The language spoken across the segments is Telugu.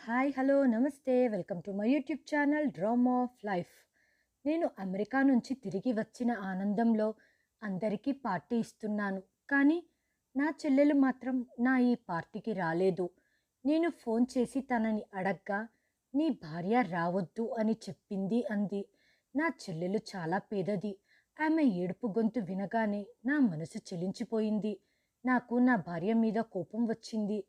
హాయ్ హలో నమస్తే welcome to my YouTube channel drama of life. నేను అమెరికా నుంచి తిరిగి వచ్చిన ఆనందంలో అందరికీ పార్టీ ఇస్తున్నాను. కానీ నా చెల్లెలు మాత్రం నా ఈ పార్టీకి రాలేదు. నేను ఫోన్ చేసి తనని అడగ్గా నీ భార్య రావద్దు అని చెప్పింది అంది. నా చెల్లెలు చాలా పేదది. ఆమె ఏడుపు గొంతు వినగానే నా మనసు చెలించిపోయింది. నాకు నా భార్య మీద కోపం వచ్చింది.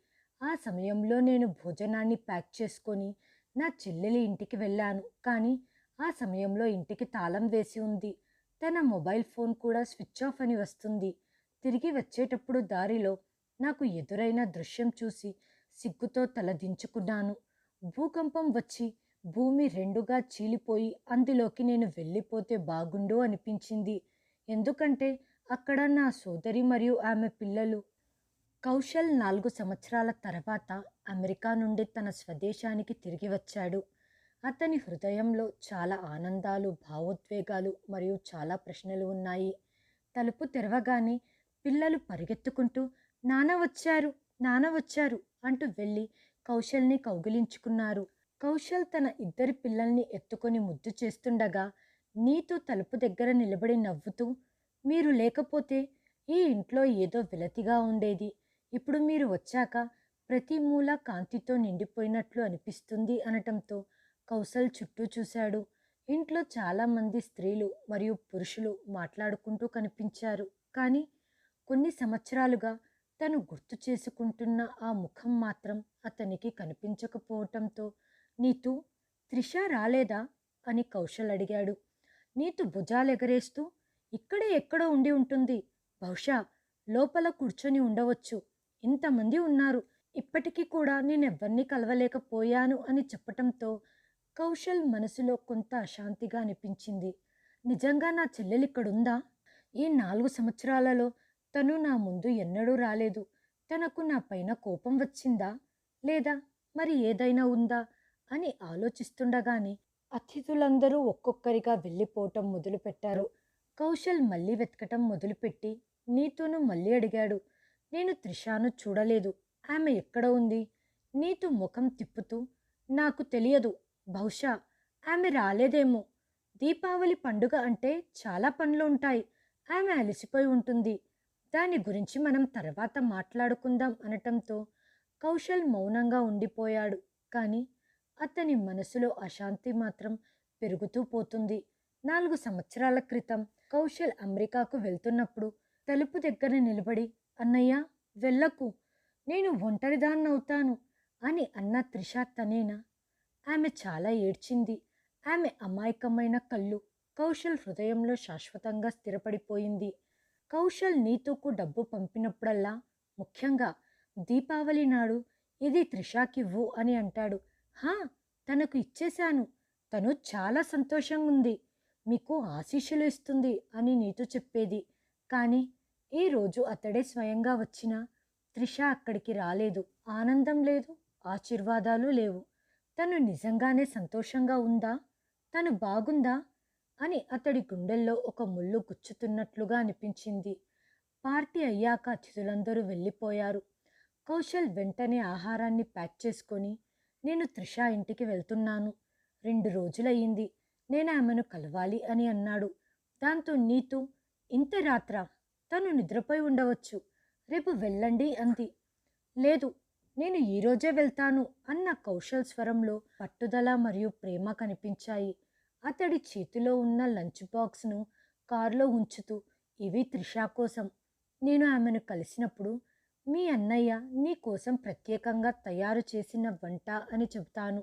ఆ సమయంలో నేను భోజనాన్ని ప్యాక్ చేసుకొని నా చెల్లెలి ఇంటికి వెళ్ళాను. కానీ ఆ సమయంలో ఇంటికి తాళం వేసి ఉంది. తన మొబైల్ ఫోన్ కూడా స్విచ్ ఆఫ్ అని వస్తుంది. తిరిగి వచ్చేటప్పుడు దారిలో నాకు ఎదురైన దృశ్యం చూసి సిగ్గుతో తలదించుకున్నాను. భూకంపం వచ్చి భూమి రెండుగా చీలిపోయి అందులోకి నేను వెళ్ళిపోతే బాగుండు అనిపించింది. ఎందుకంటే అక్కడ నా సోదరి మరియు ఆమె పిల్లలు. కౌశల్ 4 సంవత్సరాల తర్వాత అమెరికా నుండి తన స్వదేశానికి తిరిగి వచ్చాడు. అతని హృదయంలో చాలా ఆనందాలు, భావోద్వేగాలు మరియు చాలా ప్రశ్నలు ఉన్నాయి. తలుపు తెరవగానే పిల్లలు పరిగెత్తుకుంటూ నాన్న వచ్చారు, నాన్న వచ్చారు అంటూ వెళ్ళి కౌశల్ని కౌగిలించుకున్నారు. కౌశల్ తన ఇద్దరి పిల్లల్ని ఎత్తుకొని ముద్దు చేస్తుండగా నీతు తలుపు దగ్గర నిలబడి నవ్వుతూ, మీరు లేకపోతే ఈ ఇంట్లో ఏదో వెలతిగా ఉండేది. ఇప్పుడు మీరు వచ్చాక ప్రతి మూల కాంతితో నిండిపోయినట్లు అనిపిస్తుంది అనటంతో కౌశల్ చుట్టూ చూశాడు. ఇంట్లో చాలామంది స్త్రీలు మరియు పురుషులు మాట్లాడుకుంటూ కనిపించారు. కానీ కొన్ని సంవత్సరాలుగా తను గుర్తు చేసుకుంటున్న ఆ ముఖం మాత్రం అతనికి కనిపించకపోవటంతో నీతు, త్రిష రాలేదా అని కౌశల్ అడిగాడు. నీతు భుజాలెగరేస్తూ, ఇక్కడే ఎక్కడో ఉండి ఉంటుంది. బహుశా లోపల కూర్చొని ఉండవచ్చు. ఇంతమంది ఉన్నారు. ఇప్పటికీ కూడా నేనెవ్వరినీ కలవలేకపోయాను అని చెప్పటంతో కౌశల్ మనసులో కొంత అశాంతిగా అనిపించింది. నిజంగా నా చెల్లెలిక్కడుందా? ఈ 4 సంవత్సరాలలో తను నా ముందు ఎన్నడూ రాలేదు. తనకు నా పైన కోపం వచ్చిందా? లేదా మరి ఏదైనా ఉందా? అని ఆలోచిస్తుండగానే అతిథులందరూ ఒక్కొక్కరిగా వెళ్ళిపోవటం మొదలుపెట్టారు. కౌశల్ మళ్ళీ వెతకటం మొదలుపెట్టి నీతును మళ్ళీ అడిగాడు. నేను త్రిషాను చూడలేదు. ఆమె ఎక్కడ ఉంది? నీతు ముఖం తిప్పుతూ, నాకు తెలియదు. బహుశా ఆమె రాలేదేమో. దీపావళి పండుగ అంటే చాలా పనులు ఉంటాయి. ఆమె అలసిపోయి ఉంటుంది. దాని గురించి మనం తర్వాత మాట్లాడుకుందాం అనటంతో కౌశల్ మౌనంగా ఉండిపోయాడు. కానీ అతని మనసులో అశాంతి మాత్రం పెరుగుతూ పోతుంది. 4 సంవత్సరాల క్రితం కౌశల్ అమెరికాకు వెళ్తున్నప్పుడు తలుపు దగ్గర నిలబడి, అన్నయ్య వెళ్ళకు, నేను ఒంటరిదాన్నవుతాను అని అన్న త్రిష తనేనా? ఆమె చాలా ఏడ్చింది. ఆమె అమాయకమైన కళ్ళు కౌశల్ హృదయంలో శాశ్వతంగా స్థిరపడిపోయింది. కౌశల్ నీతుకు డబ్బు పంపినప్పుడల్లా, ముఖ్యంగా దీపావళి నాడు, ఇది త్రిషాకివ్వు అని అంటాడు. హా, తనకు ఇచ్చేశాను. తను చాలా సంతోషంగా ఉంది. మీకు ఆశీస్సులు ఇస్తుంది అని నీతు చెప్పేది. కానీ ఈరోజు అతడే స్వయంగా వచ్చినా త్రిష అక్కడికి రాలేదు. ఆనందం లేదు, ఆశీర్వాదాలు లేవు. తను నిజంగానే సంతోషంగా ఉందా? తను బాగుందా అని అతడి గుండెల్లో ఒక ముళ్ళు గుచ్చుతున్నట్లుగా అనిపించింది. పార్టీ అయ్యాక అతిథులందరూ వెళ్ళిపోయారు. కౌశల్ వెంటనే ఆహారాన్ని ప్యాక్ చేసుకొని, నేను త్రిష ఇంటికి వెళ్తున్నాను. 2 రోజులయ్యింది. నేను ఆమెను కలవాలి అని అన్నాడు. దాంతో నీతు, ఇంత రాత్రా? తను నిద్రపోయి ఉండవచ్చు. రేపు వెళ్ళండి అంది. లేదు, నేను ఈరోజే వెళ్తాను అన్న కౌశల్ స్వరంలో పట్టుదల మరియు ప్రేమ కనిపించాయి. అతడి చేతిలో ఉన్న లంచ్ బాక్స్ను కారులో ఉంచుతూ, ఇవి త్రిష కోసం. నేను ఆమెను కలిసినప్పుడు మీ అన్నయ్య నీ కోసం ప్రత్యేకంగా తయారు చేసిన వంట అని చెబుతాను.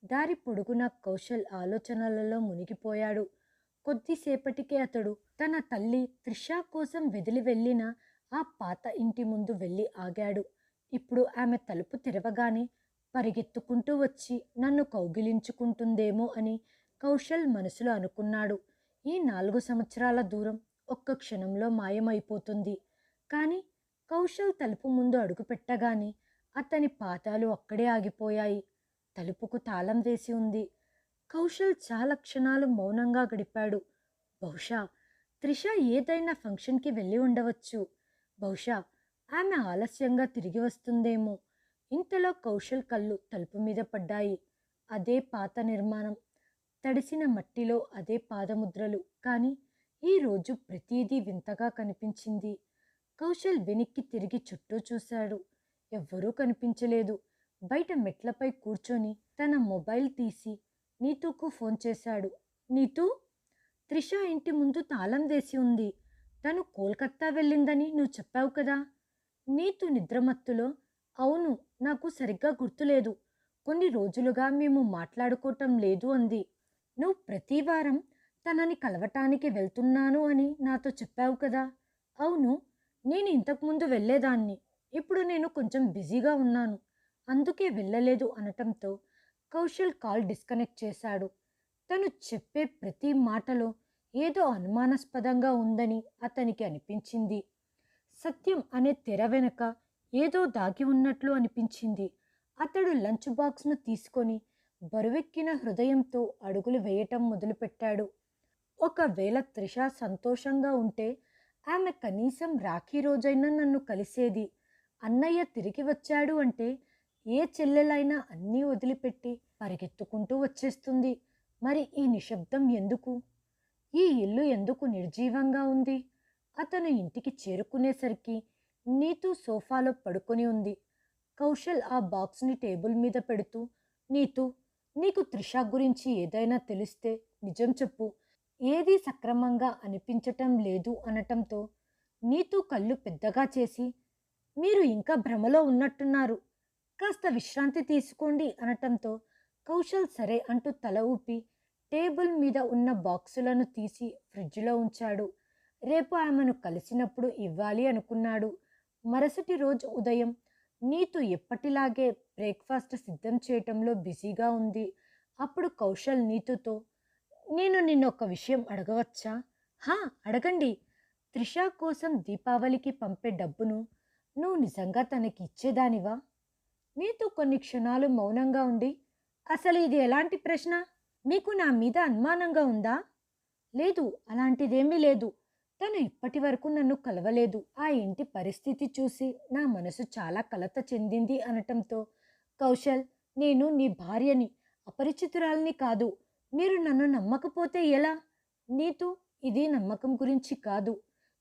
దారి పొడుగునా కౌశల్ ఆలోచనలలో మునిగిపోయాడు. కొద్దిసేపటికే అతడు తన తల్లి త్రిష కోసం వదిలి వెళ్ళిన ఆ పాత ఇంటి ముందు వెళ్ళి ఆగాడు. ఇప్పుడు ఆమె తలుపు తెరవగానే పరిగెత్తుకుంటూ వచ్చి నన్ను కౌగిలించుకుంటుందేమో అని కౌశల్ మనసులో అనుకున్నాడు. ఈ 4 సంవత్సరాల దూరం ఒక్క క్షణంలో మాయమైపోతుంది. కానీ కౌశల్ తలుపు ముందు అడుగుపెట్టగానే అతని పాదాలు అక్కడే ఆగిపోయాయి. తలుపుకు తాళం వేసి ఉంది. కౌశల్ చాలా క్షణాలు మౌనంగా గడిపాడు. బహుశా త్రిష ఏదైనా ఫంక్షన్కి వెళ్ళి ఉండవచ్చు. బహుశా ఆమె ఆలస్యంగా తిరిగి వస్తుందేమో. ఇంతలో కౌశల్ కళ్ళు తలుపు మీద పడ్డాయి. అదే పాత నిర్మాణం, తడిసిన మట్టిలో అదే పాదముద్రలు. కానీ ఈరోజు ప్రతిదీ వింతగా కనిపించింది. కౌశల్ వెనక్కి తిరిగి చుట్టూ చూశాడు. ఎవ్వరూ కనిపించలేదు. బయట మెట్లపై కూర్చొని తన మొబైల్ తీసి నీతూకు ఫోన్ చేశాడు. నీతూ, త్రిష ఇంటి ముందు తాళం వేసి ఉంది. తను కోల్కత్తా వెళ్ళిందని నువ్వు చెప్పావు కదా. నీతు నిద్రమత్తులో, అవును, నాకు సరిగ్గా గుర్తులేదు. కొన్ని రోజులుగా మేము మాట్లాడుకోవటం లేదు అంది. నువ్వు ప్రతి వారం తనని కలవటానికి వెళ్తున్నాను అని నాతో చెప్పావు కదా. అవును, నేను ఇంతకుముందు వెళ్ళేదాన్ని. ఇప్పుడు నేను కొంచెం బిజీగా ఉన్నాను, అందుకే వెళ్ళలేదు అనటంతో కౌశల్ కాల్ డిస్కనెక్ట్ చేశాడు. తను చెప్పే ప్రతి మాటలో ఏదో అనుమానాస్పదంగా ఉందని అతనికి అనిపించింది. సత్యం అనే తెర వెనక ఏదో దాగి ఉన్నట్లు అనిపించింది. అతడు లంచ్ బాక్స్ను తీసుకొని బరువెక్కిన హృదయంతో అడుగులు వేయటం మొదలుపెట్టాడు. ఒకవేళ త్రిష సంతోషంగా ఉంటే ఆమె కనీసం రాఖీ రోజైనా నన్ను కలిసేది. అన్నయ్య తిరిగి వచ్చాడు అంటే ఏ చెల్లెలైనా అన్నీ వదిలిపెట్టి పరిగెత్తుకుంటూ వచ్చేస్తుంది. మరి ఈ నిశ్శబ్దం ఎందుకు? ఈ ఇల్లు ఎందుకు నిర్జీవంగా ఉంది? అతను ఇంటికి చేరుకునేసరికి నీతు సోఫాలో పడుకొని ఉంది. కౌశల్ ఆ బాక్స్ని టేబుల్ మీద పెడుతూ, నీతు, నీకు త్రిష గురించి ఏదైనా తెలిస్తే నిజం చెప్పు. ఏదీ సక్రమంగా అనిపించటం లేదు అనటంతో నీతు కళ్ళు పెద్దగా చేసి, మీరు ఇంకా భ్రమలో ఉన్నట్టున్నారు, కాస్త విశ్రాంతి తీసుకోండి అనటంతో కౌశల్ సరే అంటూ తల ఊపి టేబుల్ మీద ఉన్న బాక్సులను తీసి ఫ్రిడ్జ్లో ఉంచాడు. రేపు ఆమెను కలిసినప్పుడు ఇవ్వాలి అనుకున్నాడు. మరుసటి రోజు ఉదయం నీతు ఎప్పటిలాగే బ్రేక్ఫాస్ట్ సిద్ధం చేయటంలో బిజీగా ఉంది. అప్పుడు కౌశల్ నీతుతో, నేను నిన్నొక విషయం అడగవచ్చా? హా, అడగండి. త్రిష కోసం దీపావళికి పంపే డబ్బును నువ్వు నిజంగా తనకి ఇచ్చేదానివా? నీతు కొన్ని క్షణాలు మౌనంగా ఉండి, అసలు ఇది ఎలాంటి ప్రశ్న? మీకు నా మీద అనుమానంగా ఉందా? లేదు, అలాంటిదేమీ లేదు. తను ఇప్పటి వరకు నన్ను కలవలేదు. ఆ ఇంటి పరిస్థితి చూసి నా మనసు చాలా కలత చెందింది అనటంతో కౌశల్, నేను నీ భార్యని, అపరిచితురాల్ని కాదు. మీరు నన్ను నమ్మకపోతే ఎలా? నీతు, ఇది నమ్మకం గురించి కాదు,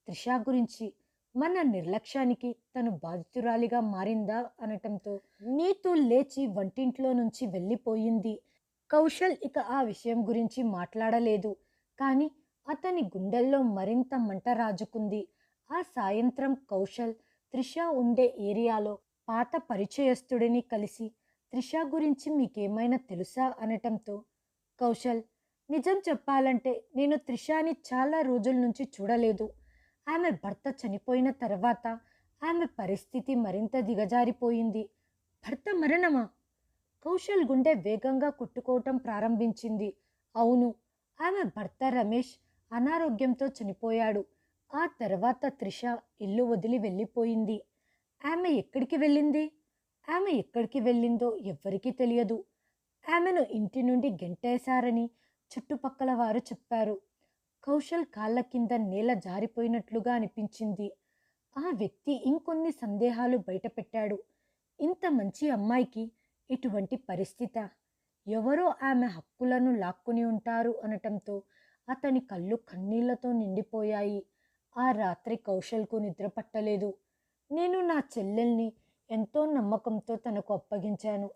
త్రిష గురించి. మన నిర్లక్ష్యానికి తను బాధితురాలిగా మారిందా అనటంతో నీతు లేచి వంటింట్లో నుంచి వెళ్ళిపోయింది. కౌశల్ ఇక ఆ విషయం గురించి మాట్లాడలేదు. కానీ అతని గుండెల్లో మరింత మంట రాజుకుంది. ఆ సాయంత్రం కౌశల్ త్రిష ఉండే ఏరియాలో పాత పరిచయస్తుడిని కలిసి, త్రిష గురించి మీకేమైనా తెలుసా అనటంతో కౌశల్, నిజం చెప్పాలంటే నేను త్రిషాని చాలా రోజుల నుంచి చూడలేదు. ఆమె భర్త చనిపోయిన తర్వాత ఆమె పరిస్థితి మరింత దిగజారిపోయింది. భర్త మరణమా? కౌశల్ గుండె వేగంగా కొట్టుకోవటం ప్రారంభించింది. అవును, ఆమె భర్త రమేష్ అనారోగ్యంతో చనిపోయాడు. ఆ తర్వాత త్రిష ఇల్లు వదిలి వెళ్ళిపోయింది. ఆమె ఎక్కడికి వెళ్ళింది? ఆమె ఎక్కడికి వెళ్ళిందో ఎవ్వరికీ తెలియదు. ఆమెను ఇంటి నుండి గెంటేశారని చుట్టుపక్కల వారు చెప్పారు. కౌశల్ కాళ్ళ కింద నేల జారిపోయినట్లుగా అనిపించింది. ఆ వ్యక్తి ఇంకొన్ని సందేహాలు బయటపెట్టాడు. ఇంత మంచి అమ్మాయికి ఇటువంటి పరిస్థితి, ఎవరో ఆమె హక్కులను లాక్కుని ఉంటారు అనటంతో అతని కళ్ళు కన్నీళ్లతో నిండిపోయాయి. ఆ రాత్రి కౌశల్కు నిద్ర పట్టలేదు. నేను నా చెల్లెల్ని ఎంతో నమ్మకంతో తనకు అప్పగించాను.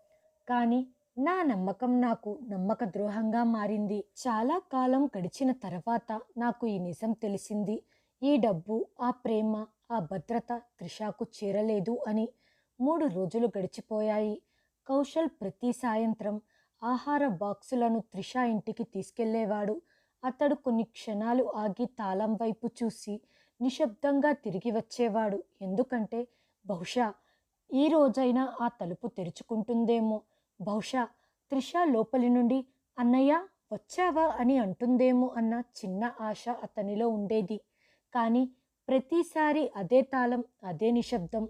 కానీ నా నమ్మకం నాకు నమ్మక ద్రోహంగా మారింది. చాలా కాలం గడిచిన తర్వాత నాకు ఈ నిజం తెలిసింది. ఈ డబ్బు, ఆ ప్రేమ, ఆ భద్రత త్రిషకు చేరలేదు అని. 3 రోజులు గడిచిపోయాయి. కౌశల్ ప్రతి సాయంత్రం ఆహార బాక్సులను త్రిష ఇంటికి తీసుకెళ్లేవాడు. అతడు కొన్ని క్షణాలు ఆగి తాళం వైపు చూసి నిశ్శబ్దంగా తిరిగి వచ్చేవాడు. ఎందుకంటే బహుశా ఈ రోజైనా ఆ తలుపు తెరుచుకుంటుందేమో, బహుశా త్రిష లోపలి నుండి అన్నయ్య వచ్చావా అని అంటుందేమో అన్న చిన్న ఆశ అతనిలో ఉండేది. కానీ ప్రతిసారి అదే తాళం, అదే నిశ్శబ్దం.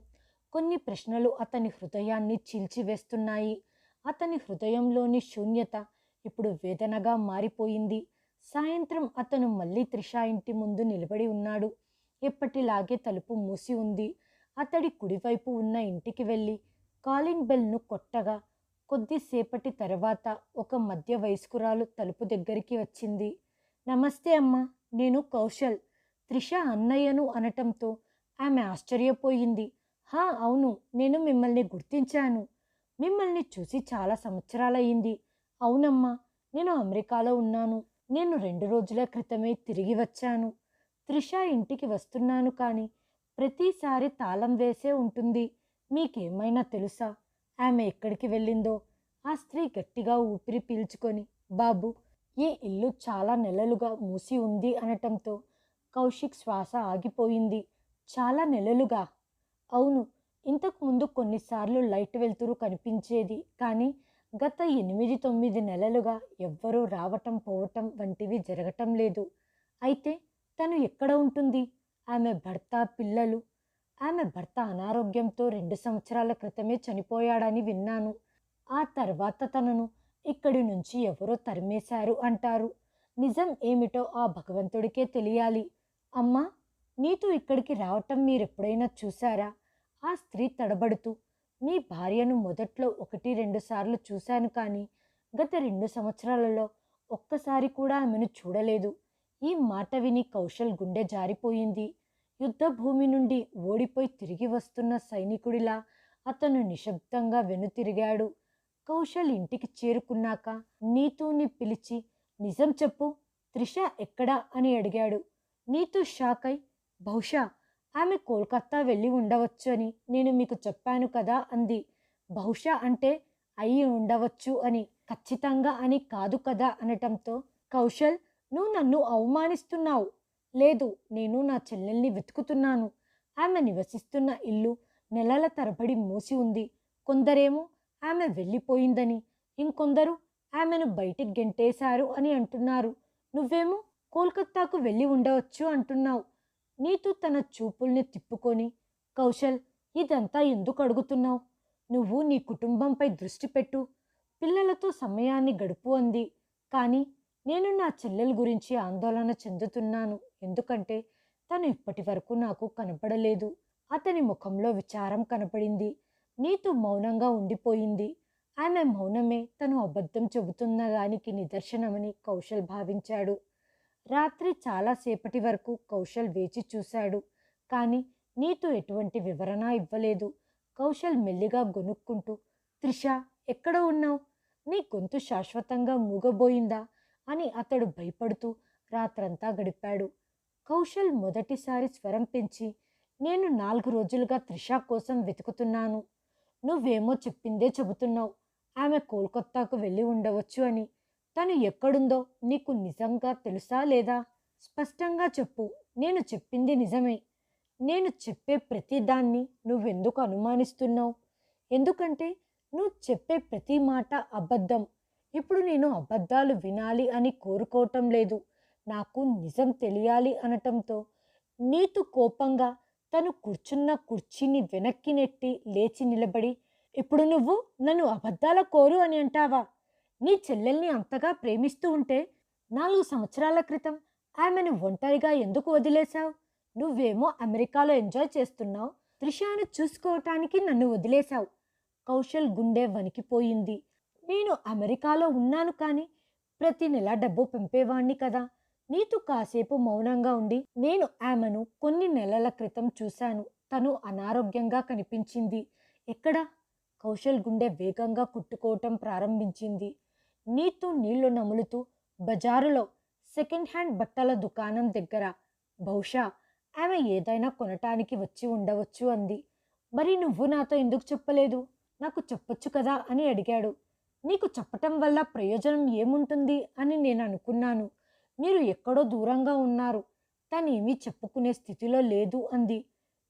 కొన్ని ప్రశ్నలు అతని హృదయాన్ని చీల్చివేస్తున్నాయి. అతని హృదయంలోని శూన్యత ఇప్పుడు వేదనగా మారిపోయింది. సాయంత్రం అతను మళ్ళీ త్రిష ఇంటి ముందు నిలబడి ఉన్నాడు. ఎప్పటిలాగే తలుపు మూసి ఉంది. అతడి కుడివైపు ఉన్న ఇంటికి వెళ్ళి కాలింగ్ బెల్ను కొట్టగా కొద్దిసేపటి తర్వాత ఒక మధ్య వయస్కురాలు తలుపు దగ్గరికి వచ్చింది. నమస్తే అమ్మా, నేను కౌశల్, త్రిష అన్నయ్యను అనటంతో ఆమె ఆశ్చర్యపోయింది. హా అవును, నేను మిమ్మల్ని గుర్తించాను. మిమ్మల్ని చూసి చాలా సంవత్సరాలయ్యింది. అవునమ్మా, నేను అమెరికాలో ఉన్నాను. నేను 2 రోజుల క్రితమే తిరిగి వచ్చాను. త్రిష ఇంటికి వస్తున్నాను కానీ ప్రతిసారి తాళం వేసే ఉంటుంది. మీకేమైనా తెలుసా ఆమె ఎక్కడికి వెళ్ళిందో? ఆ స్త్రీ గట్టిగా ఊపిరి పీల్చుకొని, బాబు, ఈ ఇల్లు చాలా నెలలుగా మూసి ఉంది అనటంతో కౌశిక్ శ్వాస ఆగిపోయింది. చాలా నెలలుగా? అవును. ఇంతకు ముందు కొన్నిసార్లు లైట్ వెలుతురు కనిపించేది కానీ గత 8-9 నెలలుగా ఎవ్వరూ రావటం పోవటం వంటివి జరగటం లేదు. అయితే తను ఎక్కడ ఉంటుంది? ఆమె భర్త, పిల్లలు? ఆమె భర్త అనారోగ్యంతో 2 సంవత్సరాల క్రితమే చనిపోయాడని విన్నాను. ఆ తర్వాత తనను ఇక్కడి నుంచి ఎవరో తరిమేశారు అంటారు. నిజం ఏమిటో ఆ భగవంతుడికే తెలియాలి. అమ్మా, నీతో ఇక్కడికి రావటం మీరెప్పుడైనా చూశారా? ఆ స్త్రీ తడబడుతూ, మీ భార్యను మొదట్లో 1-2 సార్లు చూశాను కానీ గత 2 సంవత్సరాలలో ఒక్కసారి కూడా ఆమెను చూడలేదు. ఈ మాట విని కౌశల్ గుండె జారిపోయింది. యుద్ధ భూమి నుండి ఓడిపోయి తిరిగి వస్తున్న సైనికుడిలా అతను నిశ్శబ్దంగా వెనుతిరిగాడు. కౌశల్ ఇంటికి చేరుకున్నాక నీతుని పిలిచి, నిజం చెప్పు, త్రిష ఎక్కడా అని అడిగాడు. నీతు షాక్ అయి, బహుశా ఆమె కోల్కతా వెళ్ళి ఉండవచ్చు అని నేను మీకు చెప్పాను కదా అంది. బహుశా అంటే అయి ఉండవచ్చు అని, ఖచ్చితంగా అని కాదు కదా అనటంతో, కౌశల్, నువ్వు నన్ను అవమానిస్తున్నావు. లేదు, నేను నా చెల్లెల్ని వెతుకుతున్నాను. ఆమె నివసిస్తున్న ఇల్లు నెలల తరబడి మూసి ఉంది. కొందరేమో ఆమె వెళ్ళిపోయిందని, ఇంకొందరు ఆమెను బయటికి గెంటేశారు అని అంటున్నారు. నువ్వేమో కోల్కతాకు వెళ్ళి ఉండవచ్చు అంటున్నావు. నీతు తన చూపుల్ని తిప్పుకొని, కౌశల్, ఇదంతా ఎందుకు అడుగుతున్నావు? నువ్వు నీ కుటుంబంపై దృష్టి పెట్టు, పిల్లలతో సమయాన్ని గడుపు అంది. కానీ నేను నా చెల్లెల గురించి ఆందోళన చెందుతున్నాను. ఎందుకంటే తను ఇప్పటి వరకు నాకు కనపడలేదు. అతని ముఖంలో విచారం కనపడింది. నీతు మౌనంగా ఉండిపోయింది. ఆమె మౌనమే తను అబద్ధం చెబుతున్న దానికి నిదర్శనమని కౌశల్ భావించాడు. రాత్రి చాలాసేపటి వరకు కౌశల్ వేచి చూశాడు. కానీ నీతు ఎటువంటి వివరణ ఇవ్వలేదు. కౌశల్ మెల్లిగా గొనుక్కుంటూ, త్రిష, ఎక్కడ ఉన్నావు? నీ గొంతు శాశ్వతంగా మూగబోయిందా అని అతడు భయపడుతూ రాత్రంతా గడిపాడు. కౌశల్ మొదటిసారి స్వరం పెంచి, నేను 4 రోజులుగా త్రిష కోసం వెతుకుతున్నాను. నువ్వేమో చెప్పిందే చెబుతున్నావు. ఆమె కోల్కతాకు వెళ్ళి ఉండవచ్చు అని. తను ఎక్కడుందో నీకు నిజంగా తెలుసా లేదా? స్పష్టంగా చెప్పు. నేను చెప్పింది నిజమే. నేను చెప్పే ప్రతిదాన్ని నువ్వెందుకు అనుమానిస్తున్నావు? ఎందుకంటే నువ్వు చెప్పే ప్రతి మాట అబద్ధం. ఇప్పుడు నేను అబద్ధాలు వినాలి అని కోరుకోవటం లేదు. నాకు నిజం తెలియాలి అనటంతో నీతు కోపంగా తను కూర్చున్న కుర్చీని వెనక్కి నెట్టి లేచి నిలబడి, ఇప్పుడు నువ్వు నన్ను అబద్ధాల కోరు అని అంటావా? నీ చెల్లెల్ని అంతగా ప్రేమిస్తూ ఉంటే 4 సంవత్సరాల క్రితం ఆమెను ఒంటరిగా ఎందుకు వదిలేశావు? నువ్వేమో అమెరికాలో ఎంజాయ్ చేస్తున్నావు. త్రిషాను చూసుకోవటానికి నన్ను వదిలేశావు. కౌశల్ గుండె వణికిపోయింది. నేను అమెరికాలో ఉన్నాను కానీ ప్రతి నెల డబ్బు పంపేవాణ్ణి కదా. నీతు కాసేపు మౌనంగా ఉండి, నేను ఆమెను కొన్ని నెలల క్రితం చూశాను. తను అనారోగ్యంగా కనిపించింది. ఎక్కడ? కౌశల్ గుండె వేగంగా కుట్టుకోవటం ప్రారంభించింది. నీతు నీళ్లు నములుతూ, బజారులో సెకండ్ హ్యాండ్ బట్టల దుకాణం దగ్గర. బహుశా ఆమె ఏదైనా కొనటానికి వచ్చి ఉండవచ్చు అంది. మరి నువ్వు నాతో ఎందుకు చెప్పలేదు? నాకు చెప్పొచ్చు కదా అని అడిగాడు. నీకు చెప్పటం వల్ల ప్రయోజనం ఏముంటుంది అని నేను అనుకున్నాను. మీరు ఎక్కడో దూరంగా ఉన్నారు. తనేమీ చెప్పుకునే స్థితిలో లేదు అంది.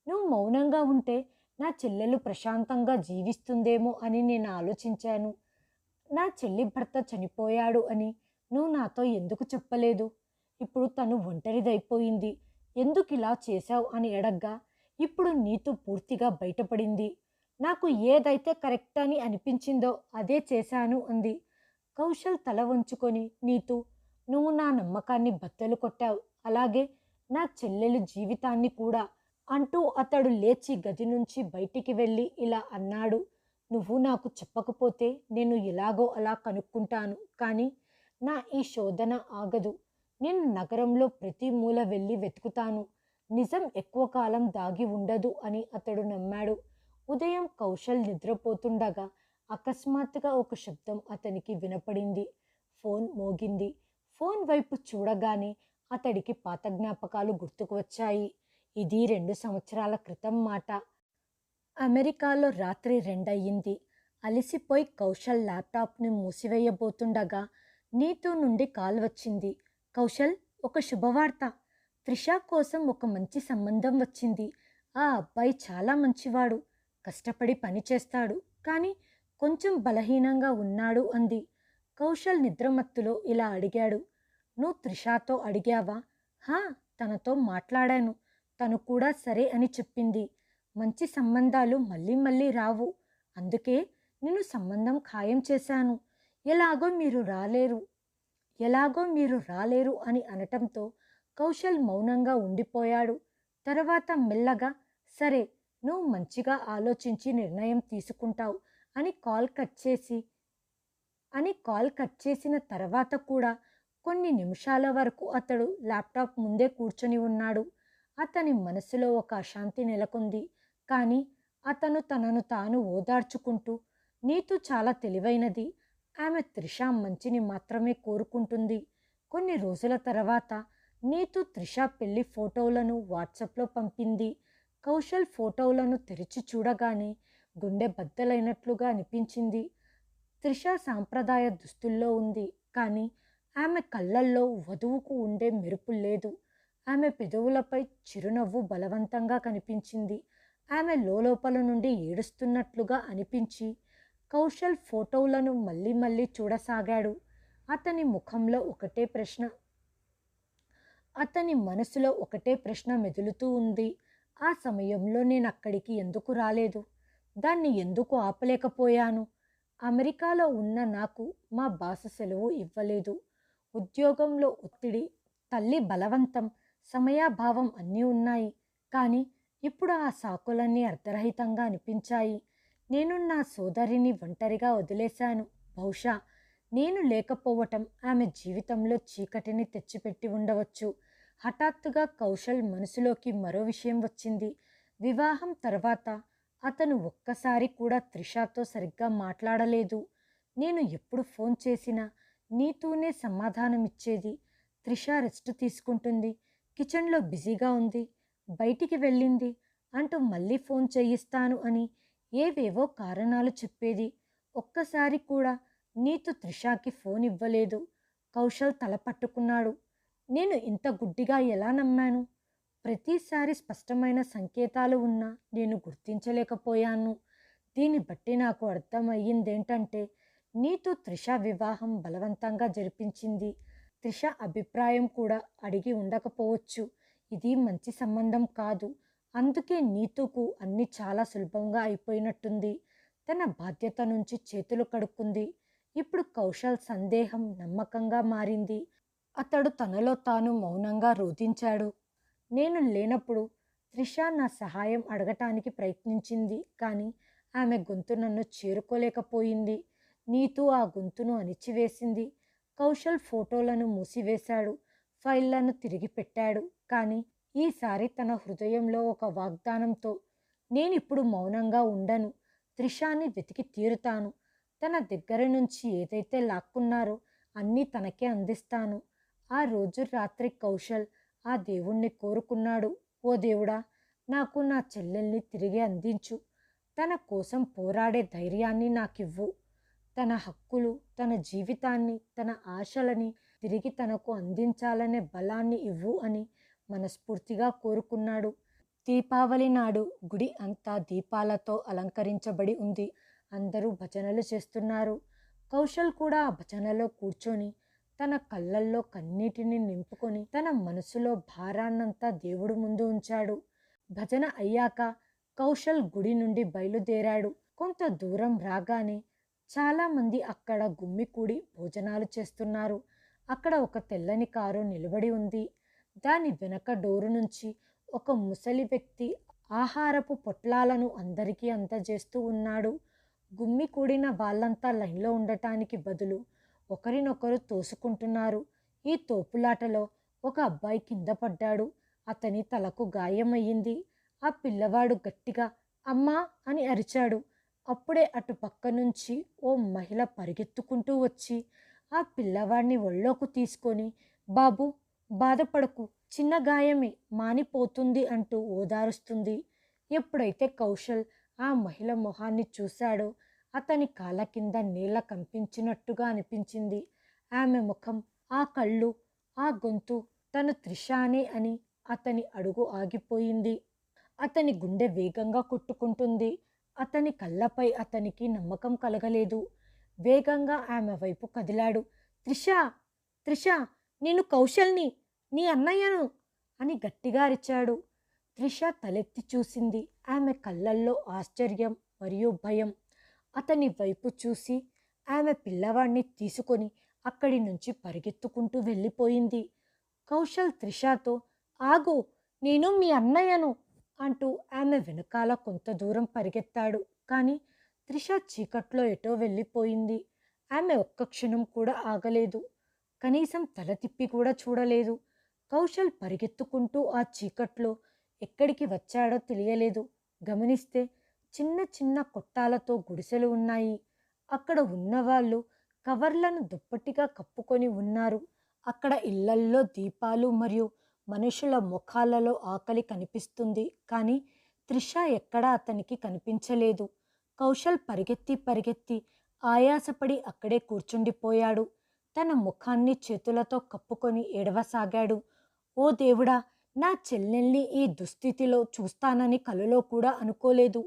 నువ్వు మౌనంగా ఉంటే నా చెల్లెలు ప్రశాంతంగా జీవిస్తుందేమో అని నేను ఆలోచించాను. నా చెల్లి భర్త చనిపోయాడు అని నువ్వు నాతో ఎందుకు చెప్పలేదు? ఇప్పుడు తను ఒంటరిదైపోయింది. ఎందుకు ఇలా చేశావు అని అడగ్గా ఇప్పుడు నీతో పూర్తిగా బయటపడింది. నాకు ఏదైతే కరెక్ట్ అని అనిపించిందో అదే చేశాను అంది. కౌశల్ తల వంచుకొని, నీతు, నువ్వు నా నమ్మకాన్ని బద్దలు కొట్టావు, అలాగే నా చెల్లెలు జీవితాన్ని కూడా అంటూ అతడు లేచి గది నుంచి బయటికి వెళ్ళి ఇలా అన్నాడు. నువ్వు నాకు చెప్పకపోతే నేను ఎలాగో అలా కనుక్కుంటాను, కానీ నా ఈ శోధన ఆగదు. నేను నగరంలో ప్రతి మూల వెళ్ళి వెతుకుతాను. నిజం ఎక్కువ కాలం దాగి ఉండదు అని అతడు నమ్మాడు. ఉదయం కౌశల్ నిద్రపోతుండగా అకస్మాత్తుగా ఒక శబ్దం అతనికి వినపడింది. ఫోన్ మోగింది. ఫోన్ వైపు చూడగానే అతడికి పాత జ్ఞాపకాలు గుర్తుకు వచ్చాయి. ఇది 2 సంవత్సరాల క్రితం మాట. అమెరికాలో రాత్రి 2 అలసిపోయి కౌశల్ ల్యాప్టాప్ని మూసివేయబోతుండగా నీతూ నుండి కాల్ వచ్చింది. కౌశల్, ఒక శుభవార్త. త్రిష కోసం ఒక మంచి సంబంధం వచ్చింది. ఆ అబ్బాయి చాలా మంచివాడు. కష్టపడి పని చేస్తాడు, కానీ కొంచెం బలహీనంగా ఉన్నాడు అంది. కౌశల్ నిద్రమత్తులో ఇలా అడిగాడు. నువ్వు త్రిషాతో అడిగావా? హా, తనతో మాట్లాడాను. తను కూడా సరే అని చెప్పింది. మంచి సంబంధాలు మళ్ళీ మళ్ళీ రావు. అందుకే నేను సంబంధం ఖాయం చేశాను. ఎలాగో మీరు రాలేరు ఎలాగో మీరు రాలేరు అని అనటంతో కౌశల్ మౌనంగా ఉండిపోయాడు. తర్వాత మెల్లగా, సరే, నువ్వు మంచిగా ఆలోచించి నిర్ణయం తీసుకుంటావు అని కాల్ కట్ చేసిన తర్వాత కూడా కొన్ని నిమిషాల వరకు అతడు ల్యాప్టాప్ ముందే కూర్చొని ఉన్నాడు. అతని మనసులో ఒక అశాంతి నెలకొంది. కానీ అతను తనను తాను ఓదార్చుకుంటూ, నీతు చాలా తెలివైనది. ఆమె త్రిష మంచిని మాత్రమే కోరుకుంటుంది. కొన్ని రోజుల తర్వాత నీతు త్రిష పెళ్లి ఫోటోలను వాట్సాప్లో పంపింది. కౌశల్ ఫోటోలను తెరిచి చూడగానే గుండె బద్దలైనట్లుగా అనిపించింది. త్రిష సాంప్రదాయ దుస్తుల్లో ఉంది, కానీ ఆమె కళ్ళల్లో వధువుకు ఉండే మెరుపు లేదు. ఆమె పెదవులపై చిరునవ్వు బలవంతంగా కనిపించింది. ఆమె లోపల నుండి ఏడుస్తున్నట్లుగా అనిపించి కౌశల్ ఫోటోలను మళ్ళీ మళ్ళీ చూడసాగాడు. అతని ముఖంలో ఒకటే ప్రశ్న అతని మనసులో ఒకటే ప్రశ్న మెదులుతూ ఉంది. ఆ సమయంలో నేను అక్కడికి ఎందుకు రాలేదు? దాన్ని ఎందుకు ఆపలేకపోయాను? అమెరికాలో ఉన్న నాకు మా బాస్ సెలవు ఇవ్వలేదు. ఉద్యోగంలో ఒత్తిడి, తల్లి బలవంతం, సమయాభావం అన్నీ ఉన్నాయి. కానీ ఇప్పుడు ఆ సాకులన్నీ అర్ధరహితంగా అనిపించాయి. నేను నా సోదరిని ఒంటరిగా వదిలేశాను. బహుశా నేను లేకపోవటం ఆమె జీవితంలో చీకటిని తెచ్చిపెట్టి ఉండవచ్చు. హఠాత్తుగా కౌశల్ మనసులోకి మరో విషయం వచ్చింది. వివాహం తర్వాత అతను ఒక్కసారి కూడా త్రిషాతో సరిగ్గా మాట్లాడలేదు. నేను ఎప్పుడు ఫోన్ చేసినా నీతూనే సమాధానమిచ్చేది. త్రిష రెస్ట్ తీసుకుంటుంది, కిచెన్లో బిజీగా ఉంది, బయటికి వెళ్ళింది అంటూ మళ్ళీ ఫోన్ చేయిస్తాను అని ఏవేవో కారణాలు చెప్పేది. ఒక్కసారి కూడా నీతు త్రిషాకి ఫోన్ ఇవ్వలేదు. కౌశల్ తల పట్టుకున్నాడు. నేను ఇంత గుడ్డిగా ఎలా నమ్మాను? ప్రతిసారి స్పష్టమైన సంకేతాలు ఉన్నా నేను గుర్తించలేకపోయాను. దీన్ని బట్టి నాకు అర్థమయ్యిందేంటంటే, నీతో త్రిష వివాహం బలవంతంగా జరిపించింది. త్రిష అభిప్రాయం కూడా అడిగి ఉండకపోవచ్చు. ఇది మంచి సంబంధం కాదు. అందుకే నీతుకు అన్నీ చాలా సులభంగా అయిపోయినట్టుంది. తన బాధ్యత నుంచి చేతులు కడుక్కుంది. ఇప్పుడు కౌశల్ సందేహం నమ్మకంగా మారింది. అతడు తనలో తాను మౌనంగా రోధించాడు. నేను లేనప్పుడు త్రిష నా సహాయం అడగటానికి ప్రయత్నించింది, కానీ ఆమె గొంతు నన్ను చేరుకోలేకపోయింది. నీతూ ఆ గొంతును అణిచివేసింది. కౌశల్ ఫోటోలను మూసివేశాడు, ఫైళ్లను తిరిగి పెట్టాడు. కానీ ఈసారి తన హృదయంలో ఒక వాగ్దానంతో, నేనిప్పుడు మౌనంగా ఉండను. త్రిషాని వెతికి తీరుతాను. తన దగ్గర నుంచి ఏదైతే లాక్కున్నారో అన్నీ తనకే అందిస్తాను. ఆ రోజు రాత్రి కౌశల్ ఆ దేవుణ్ణి కోరుకున్నాడు. ఓ దేవుడా, నాకు నా చెల్లెల్ని తిరిగి అందించు. తన కోసం పోరాడే ధైర్యాన్ని నాకివ్వు. తన హక్కులు, తన జీవితాన్ని, తన ఆశలని తిరిగి తనకు అందించాలనే బలాన్ని ఇవ్వు అని మనస్ఫూర్తిగా కోరుకున్నాడు. దీపావళి నాడు గుడి అంతా దీపాలతో అలంకరించబడి ఉంది. అందరూ భజనలు చేస్తున్నారు. కౌశల్ కూడా ఆ భజనలో కూర్చొని తన కళ్ళల్లో కన్నీటిని నింపుకొని తన మనసులో భారాన్నంతా దేవుడు ముందు ఉంచాడు. భజన అయ్యాక కౌశల్ గుడి నుండి బయలుదేరాడు. కొంత దూరం రాగానే చాలామంది అక్కడ గుమ్మికూడి భోజనాలు చేస్తున్నారు. అక్కడ ఒక తెల్లని కారు నిలబడి ఉంది. దాని వెనక డోరు నుంచి ఒక ముసలి వ్యక్తి ఆహారపు పొట్లాలను అందరికీ అందజేస్తూ ఉన్నాడు. గుమ్మి కూడిన వాళ్ళంతా లైన్లో ఉండటానికి బదులు ఒకరినొకరు తోసుకుంటున్నారు. ఈ తోపులాటలో ఒక అబ్బాయి కింద పడ్డాడు. అతని తలకు గాయమయ్యింది. ఆ పిల్లవాడు గట్టిగా అమ్మా అని అరిచాడు. అప్పుడే అటు పక్క నుంచి ఓ మహిళ పరిగెత్తుకుంటూ వచ్చి ఆ పిల్లవాడిని ఒళ్ళోకి తీసుకొని బాబు బాధపడకు, చిన్న గాయమే, మానిపోతుంది అంటూ ఓదారుస్తుంది. ఎప్పుడైతే కౌశల్ ఆ మహిళ మొహాన్ని చూశాడో అతని కాళ్ళ కింద నీళ్ళ కంపించినట్టుగా అనిపించింది. ఆమె ముఖం, ఆ కళ్ళు, ఆ గొంతు తను త్రిషానే అని అతని అడుగు ఆగిపోయింది. అతని గుండె వేగంగా కొట్టుకుంటుంది. అతని కళ్ళపై అతనికి నమ్మకం కలగలేదు. వేగంగా ఆమె వైపు కదిలాడు. త్రిషా, త్రిషా, నేను కౌశల్ని, నీ అన్నయ్యను అని గట్టిగా అరిచాడు. త్రిష తలెత్తి చూసింది. ఆమె కళ్ళల్లో ఆశ్చర్యం మరియు భయం. అతని వైపు చూసి ఆమె పిల్లవాడిని తీసుకొని అక్కడి నుంచి పరిగెత్తుకుంటూ వెళ్ళిపోయింది. కౌశల్ త్రిషతో ఆగు, నేను మీ అన్నయ్యను అంటూ ఆమె వెనకాల కొంత దూరం పరిగెత్తాడు. కానీ త్రిష చీకట్లో ఎటో వెళ్ళిపోయింది. ఆమె ఒక్క క్షణం కూడా ఆగలేదు. కనీసం తల తిప్పి కూడా చూడలేదు. కౌశల్ పరిగెత్తుకుంటూ ఆ చీకట్లో ఎక్కడికి వచ్చాడో తెలియలేదు. గమనిస్తే చిన్న చిన్న కొట్టాలతో గుడిసెలు ఉన్నాయి. అక్కడ ఉన్నవాళ్ళు కవర్లను దుప్పటిగా కప్పుకొని ఉన్నారు. అక్కడ ఇళ్లల్లో దీపాలు మరియు మనుషుల ముఖాలలో ఆకలి కనిపిస్తుంది. కానీ త్రిష ఎక్కడా అతనికి కనిపించలేదు. కౌశల్ పరిగెత్తి పరిగెత్తి ఆయాసపడి అక్కడే కూర్చుండిపోయాడు. తన ముఖాన్ని చేతులతో కప్పుకొని ఏడవసాగాడు. ఓ దేవుడా, నా చెల్లెల్ని ఈ దుస్థితిలో చూస్తానని కలలో కూడా అనుకోలేదు.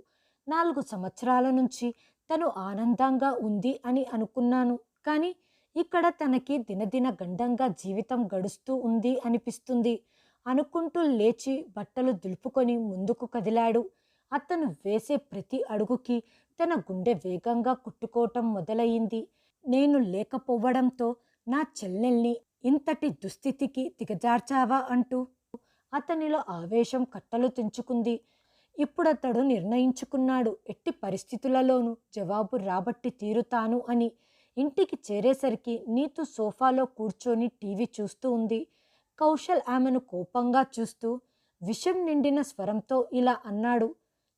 4 సంవత్సరాల నుంచి తను ఆనందంగా ఉంది అని అనుకున్నాను. కానీ ఇక్కడ తనకి దినదిన గండంగా జీవితం గడుస్తూ ఉంది అనిపిస్తుంది అనుకుంటూ లేచి బట్టలు దులుపుకొని ముందుకు కదిలాడు. అతను వేసే ప్రతి అడుగుకి తన గుండె వేగంగా కొట్టుకోవటం మొదలయ్యింది. నేను లేకపోవడంతో నా చెల్లెల్ని ఇంతటి దుస్థితికి దిగజార్చావా అంటూ అతనిలో ఆవేశం కట్టలు తెంచుకుంది. ఇప్పుడతడు నిర్ణయించుకున్నాడు, ఎట్టి పరిస్థితులలోనూ జవాబు రాబట్టి తీరుతాను అని. ఇంటికి చేరేసరికి నీతు సోఫాలో కూర్చొని టీవీ చూస్తూ ఉంది. కౌశల్ ఆమెను కోపంగా చూస్తూ విషం నిండిన స్వరంతో ఇలా అన్నాడు,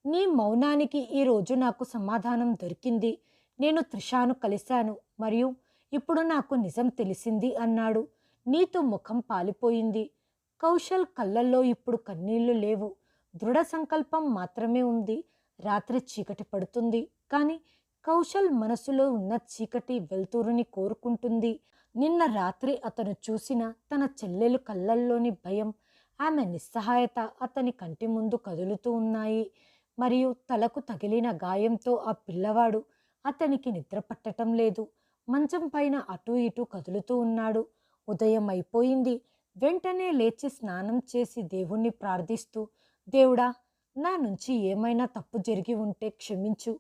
నీ మౌనానికి ఈరోజు నాకు సమాధానం దొరికింది. నేను త్రిషాను కలిశాను మరియు ఇప్పుడు నాకు నిజం తెలిసింది అన్నాడు. నీతు ముఖం పాలిపోయింది. కౌశల్ కళ్ళల్లో ఇప్పుడు కన్నీళ్లు లేవు. దృఢ సంకల్పం మాత్రమే ఉంది. రాత్రి చీకటి పడుతుంది. కానీ కౌశల్ మనసులో ఉన్న చీకటి వెలుతురుని కోరుకుంటుంది. నిన్న రాత్రి అతను చూసిన తన చెల్లెలు కళ్ళల్లోని భయం, ఆమె నిస్సహాయత అతని కంటి ముందు కదులుతూ ఉన్నాయి. మరియు తలకు తగిలిన గాయంతో ఆ పిల్లవాడు అతనికి నిద్ర పట్టటం లేదు. మంచం పైన అటూ ఇటూ కదులుతూ ఉన్నాడు. ఉదయం అయిపోయింది. వెంటనే లేచి స్నానం చేసి దేవుణ్ణి ప్రార్థిస్తూ, దేవుడా, నా నుంచి ఏమైనా తప్పు జరిగి ఉంటే క్షమించు.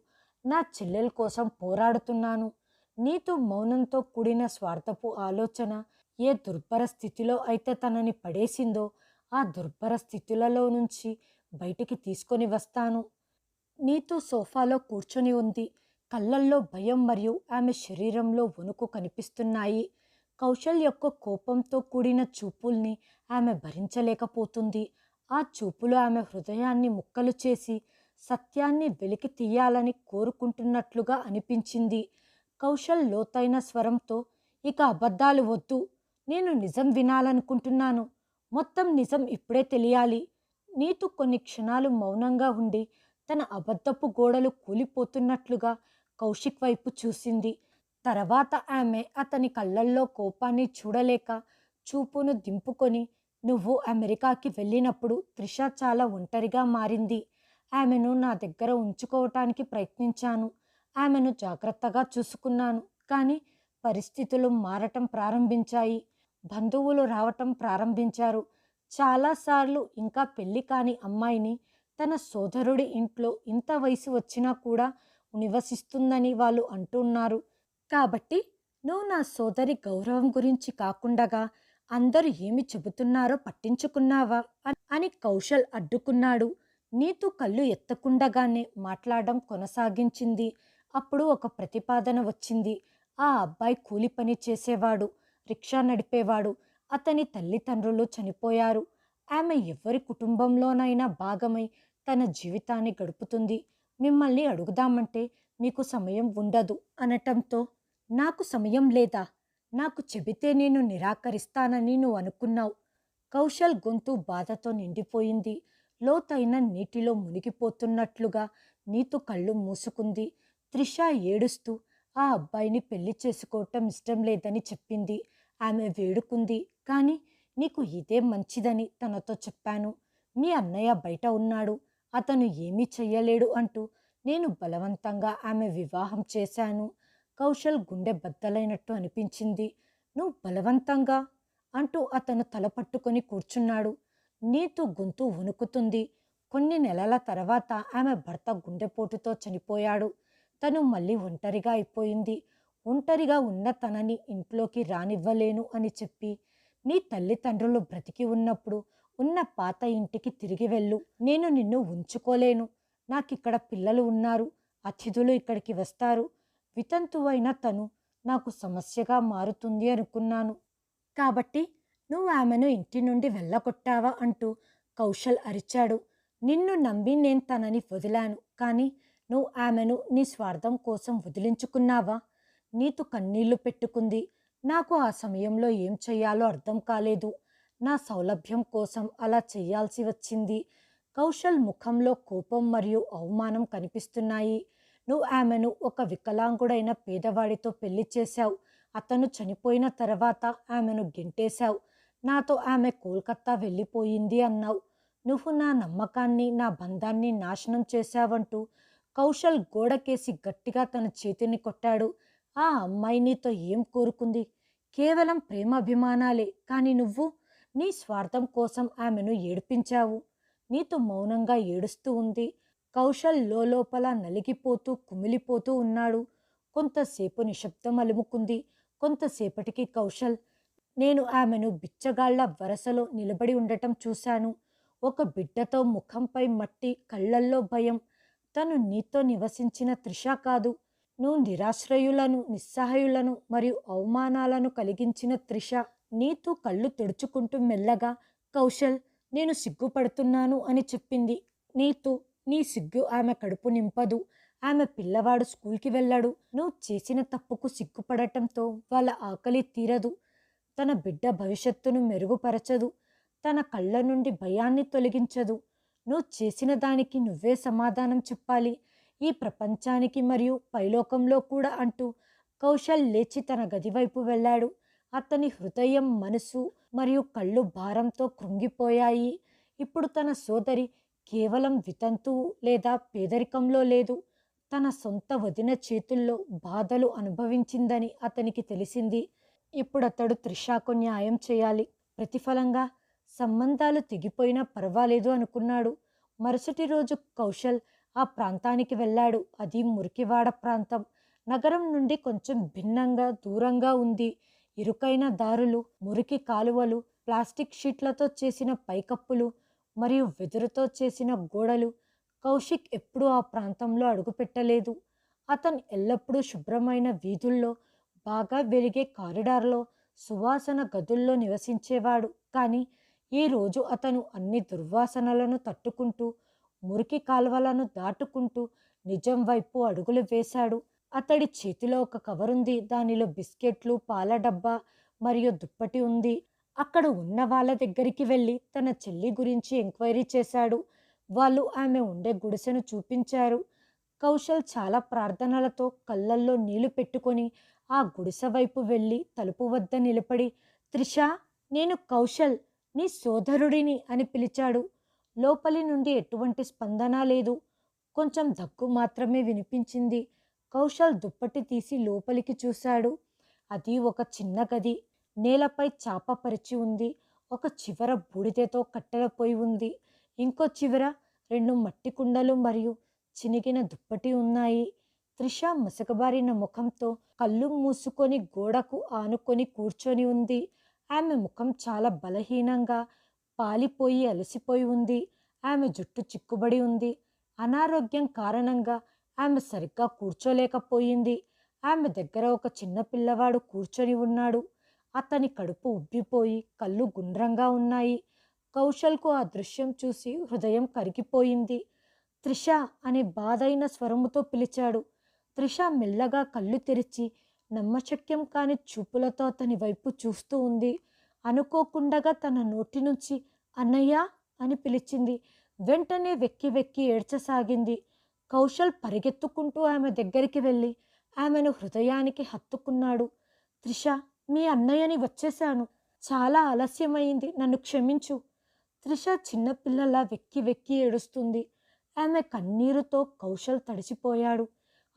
నా చెల్లెల కోసం పోరాడుతున్నాను. నీతో మౌనంతో కూడిన స్వార్థపు ఆలోచన ఏ దుర్భర స్థితిలో అయితే తనని పడేసిందో ఆ దుర్భర స్థితులలో నుంచి బయటికి తీసుకొని వస్తాను. నీతు సోఫాలో కూర్చొని ఉంది. కళ్ళల్లో భయం మరియు ఆమె శరీరంలో వణుకు కనిపిస్తున్నాయి. కౌశల్ యొక్క కోపంతో కూడిన చూపుల్ని ఆమె భరించలేకపోతుంది. ఆ చూపులు ఆమె హృదయాన్ని ముక్కలు చేసి సత్యాన్ని వెలికి తీయాలని కోరుకుంటున్నట్లుగా అనిపించింది. కౌశల్ లోతైన స్వరంతో, ఇక అబద్ధాలు వద్దు, నేను నిజం వినాలనుకుంటున్నాను. మొత్తం నిజం ఇప్పుడే తెలియాలి. నీతు కొన్ని క్షణాలు మౌనంగా ఉండి తన అబద్ధపు గోడలు కూలిపోతున్నట్లుగా కౌశిక్ వైపు చూసింది. తర్వాత ఆమె అతని కళ్ళల్లో కోపాన్ని చూడలేక చూపును దింపుకొని, నువ్వు అమెరికాకి వెళ్ళినప్పుడు త్రిష చాలా ఒంటరిగా మారింది. ఆమెను నా దగ్గర ఉంచుకోవటానికి ప్రయత్నించాను. ఆమెను జాగ్రత్తగా చూసుకున్నాను. కానీ పరిస్థితులు మారటం ప్రారంభించాయి. బంధువులు రావటం ప్రారంభించారు. చాలాసార్లు ఇంకా పెళ్లి కాని అమ్మాయిని తన సోదరుడి ఇంట్లో ఇంత వయసు వచ్చినా కూడా నివసిస్తుందని వాళ్ళు అంటున్నారు. కాబట్టి నువ్వు నా సోదరి గౌరవం గురించి కాకుండా అందరూ ఏమి చెబుతున్నారో పట్టించుకున్నావా అని కౌశల్ అడ్డుకున్నాడు. నీతు కళ్ళు ఎత్తకుండగానే మాట్లాడడం కొనసాగించింది. అప్పుడు ఒక ప్రతిపాదన వచ్చింది. ఆ అబ్బాయి కూలి పని చేసేవాడు, రిక్షా నడిపేవాడు. అతని తల్లిదండ్రులు చనిపోయారు. ఆమె ఎవరి కుటుంబంలోనైనా భాగమై తన జీవితాన్ని గడుపుతుంది. మిమ్మల్ని అడుగుదామంటే మీకు సమయం ఉండదు అనటంతో, నాకు సమయం లేదా? నాకు చెబితే నేను నిరాకరిస్తానని నువ్వు అనుకున్నావు. కౌశల్ గొంతు బాధతో నిండిపోయింది. లోతైన నీటిలో మునిగిపోతున్నట్లుగా నీతు కళ్ళు మూసుకుంది. త్రిష ఏడుస్తూ ఆ అబ్బాయిని పెళ్లి చేసుకోవటం ఇష్టం లేదని చెప్పింది. ఆమె వేడుకుంది. కానీ నీకు ఇదే మంచిదని తనతో చెప్పాను. మీ అన్నయ్య బయట ఉన్నాడు, అతను ఏమీ చెయ్యలేడు అంటూ నేను బలవంతంగా ఆమె వివాహం చేశాను. కౌశల్ గుండె బద్దలైనట్టు అనిపించింది. నువ్వు బలవంతంగా అంటూ అతను తల పట్టుకొని కూర్చున్నాడు. నీతు గొంతు వణుకుతుంది. కొన్ని నెలల తర్వాత ఆమె భర్త గుండెపోటుతో చనిపోయాడు. తను మళ్ళీ ఒంటరిగా అయిపోయింది. ఒంటరిగా ఉన్న తనని ఇంట్లోకి రానివ్వలేను అని చెప్పి, నీ తల్లిదండ్రులు బ్రతికి ఉన్నప్పుడు ఉన్న పాత ఇంటికి తిరిగి వెళ్ళు. నేను నిన్ను ఉంచుకోలేను. నాకిక్కడ పిల్లలు ఉన్నారు. అతిథులు ఇక్కడికి వస్తారు. వితంతువైన తను నాకు సమస్యగా మారుతుంది అనుకున్నాను. కాబట్టి నువ్వు ఆమెను ఇంటి నుండి వెళ్ళగొట్టావా అంటూ కౌశల్ అరిచాడు. నిన్ను నమ్మి నేను తనని వదిలాను. కానీ నువ్వు ఆమెను నీ స్వార్థం కోసం వదిలించుకున్నావా? నీతు కన్నీళ్లు పెట్టుకుంది. నాకు ఆ సమయంలో ఏం చెయ్యాలో అర్థం కాలేదు. నా సౌలభ్యం కోసం అలా చెయ్యాల్సి వచ్చింది. కౌశల్ ముఖంలో కోపం మరియు అవమానం కనిపిస్తున్నాయి. నువ్వు ఆమెను ఒక వికలాంగుడైన పేదవాడితో పెళ్లి చేశావు. అతను చనిపోయిన తర్వాత ఆమెను గెంటేశావు. నాతో ఆమె కోల్కత్తా వెళ్ళిపోయింది అన్నావు. నువ్వు నా నమ్మకాన్ని, నా బంధాన్ని నాశనం చేశావంటూ కౌశల్ గోడకేసి గట్టిగా తన చేతిని కొట్టాడు. ఆ అమ్మాయి నీతో ఏం కోరుకుంది? కేవలం ప్రేమాభిమానాలే. కానీ నువ్వు నీ స్వార్థం కోసం ఆమెను ఏడిపించావు. నీతో మౌనంగా ఏడుస్తూ ఉంది. కౌశల్ లోపల నలిగిపోతూ కుమిలిపోతూ ఉన్నాడు. కొంతసేపు నిశ్శబ్దం అలుముకుంది. కొంతసేపటికి కౌశల్, నేను ఆమెను బిచ్చగాళ్ల వరసలో నిలబడి ఉండటం చూశాను. ఒక బిడ్డతో ముఖంపై మట్టి, కళ్ళల్లో భయం. తను నీతో నివసించిన త్రిష కాదు. నువ్వు నిరాశ్రయులను, నిస్సహాయులను మరియు అవమానాలను కలిగించిన త్రిష. నీతో కళ్ళు తుడుచుకుంటూ మెల్లగా, కౌశల్, నేను సిగ్గుపడుతున్నాను అని చెప్పింది. నీతు, నీ సిగ్గు ఆమె కడుపు నింపదు. ఆమె పిల్లవాడు స్కూల్కి వెళ్ళాడు. నువ్వు చేసిన తప్పుకు సిగ్గుపడటంతో వాళ్ళ ఆకలి తీరదు. తన బిడ్డ భవిష్యత్తును మెరుగుపరచదు. తన కళ్ళ నుండి భయాన్ని తొలగించదు. నువ్వు చేసిన దానికి నువ్వే సమాధానం చెప్పాలి, ఈ ప్రపంచానికి మరియు పైలోకంలో కూడా అంటూ కౌశల్ లేచి తన గదివైపు వెళ్ళాడు. అతని హృదయం, మనసు మరియు కళ్ళు భారంతో కృంగిపోయాయి. ఇప్పుడు తన సోదరి కేవలం వితంతువు లేదా పేదరికంలో లేదు. తన సొంత వదిన చేతుల్లో బాధలు అనుభవించిందని అతనికి తెలిసింది. ఇప్పుడు అతడు త్రిషాకు న్యాయం చేయాలి. ప్రతిఫలంగా సంబంధాలు తెగిపోయినా పర్వాలేదు అనుకున్నాడు. మరుసటి రోజు కౌశల్ ఆ ప్రాంతానికి వెళ్ళాడు. అది మురికివాడ ప్రాంతం. నగరం నుండి కొంచెం భిన్నంగా, దూరంగా ఉంది. ఇరుకైన దారులు, మురికి కాలువలు, ప్లాస్టిక్ షీట్లతో చేసిన పైకప్పులు మరియు వెదురుతో చేసిన గోడలు. కౌశిక్ ఎప్పుడూ ఆ ప్రాంతంలో అడుగుపెట్టలేదు. అతను ఎల్లప్పుడూ శుభ్రమైన వీధుల్లో, బాగా వెలిగే కారిడార్లో, సువాసన గదుల్లో నివసించేవాడు. కానీ ఈరోజు అతను అన్ని దుర్వాసనలను తట్టుకుంటూ, మురికి కాల్వలను దాటుకుంటూ నిజం వైపు అడుగులు వేశాడు. అతడి చేతిలో ఒక కవరుంది. దానిలో బిస్కెట్లు, పాల డబ్బా మరియు దుప్పటి ఉంది. అక్కడ ఉన్న వాళ్ళ దగ్గరికి వెళ్ళి తన చెల్లి గురించి ఎంక్వైరీ చేశాడు. వాళ్ళు ఆమె ఉండే గుడిసెను చూపించారు. కౌశల్ చాలా ప్రార్థనలతో కళ్ళల్లో నీళ్లు పెట్టుకొని ఆ గుడిసె వైపు వెళ్ళి తలుపు వద్ద నిలబడి, త్రిషా, నేను కౌశల్, నీ సోదరుడిని అని పిలిచాడు. లోపలి నుండి ఎటువంటి స్పందన లేదు. కొంచెం దగ్గు మాత్రమే వినిపించింది. కౌశల్ దుప్పటి తీసి లోపలికి చూశాడు. అది ఒక చిన్న గది. నేలపై చాప పరిచి ఉంది. ఒక చివర బూడిదతో కట్టెల పొయ్యి ఉంది. ఇంకో చివర 2 మట్టి కుండలు మరియు చినిగిన దుప్పటి ఉన్నాయి. త్రిష మసకబారిన ముఖంతో కళ్ళు మూసుకొని గోడకు ఆనుకొని కూర్చొని ఉంది. ఆమె ముఖం చాలా బలహీనంగా, పాలిపోయి అలసిపోయి ఉంది. ఆమె జుట్టు చిక్కుబడి ఉంది. అనారోగ్యం కారణంగా ఆమె సరిగ్గా కూర్చోలేకపోయింది. ఆమె దగ్గర ఒక చిన్న పిల్లవాడు కూర్చొని ఉన్నాడు. అతని కడుపు ఉబ్బిపోయి కళ్ళు గుండ్రంగా ఉన్నాయి. కౌశల్కు ఆ దృశ్యం చూసి హృదయం కరిగిపోయింది. త్రిష అనే బాధైన స్వరముతో పిలిచాడు. త్రిష మెల్లగా కళ్ళు తెరిచి నమ్మశక్యం కాని చూపులతో అతని వైపు చూస్తూ ఉంది. అనుకోకుండగా తన నోటి నుంచి అన్నయ్య అని పిలిచింది. వెంటనే వెక్కి వెక్కి ఏడ్చసాగింది. కౌశల్ పరిగెత్తుకుంటూ ఆమె దగ్గరికి వెళ్ళి ఆమెను హృదయానికి హత్తుకున్నాడు. త్రిష, మీ అన్నయ్యని వచ్చేశాను. చాలా ఆలస్యమైంది, నన్ను క్షమించు. త్రిష చిన్నపిల్లలా వెక్కి వెక్కి ఏడుస్తుంది. ఆమె కన్నీరుతో కౌశల్ తడిసిపోయాడు.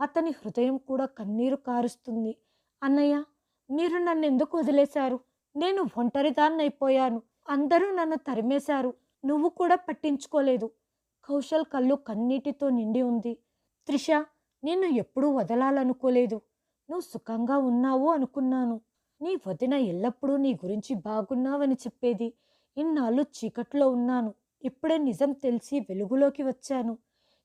అతని హృదయం కూడా కన్నీరు కారుస్తుంది. అన్నయ్య, మీరు నన్నెందుకు వదిలేశారు? నేను ఒంటరిదాన్నైపోయాను. అందరూ నన్ను తరిమేశారు. నువ్వు కూడా పట్టించుకోలేదు. కౌశల్ కళ్ళు కన్నీటితో నిండి ఉంది. త్రిష, నిన్ను ఎప్పుడూ వదలాలనుకోలేదు. నువ్వు సుఖంగా ఉన్నావు అనుకున్నాను. నీ వదిన ఎల్లప్పుడూ నీ గురించి బాగున్నావని చెప్పేది. ఇన్నాళ్ళు చీకట్లో ఉన్నాను. ఇప్పుడే నిజం తెలిసి వెలుగులోకి వచ్చాను.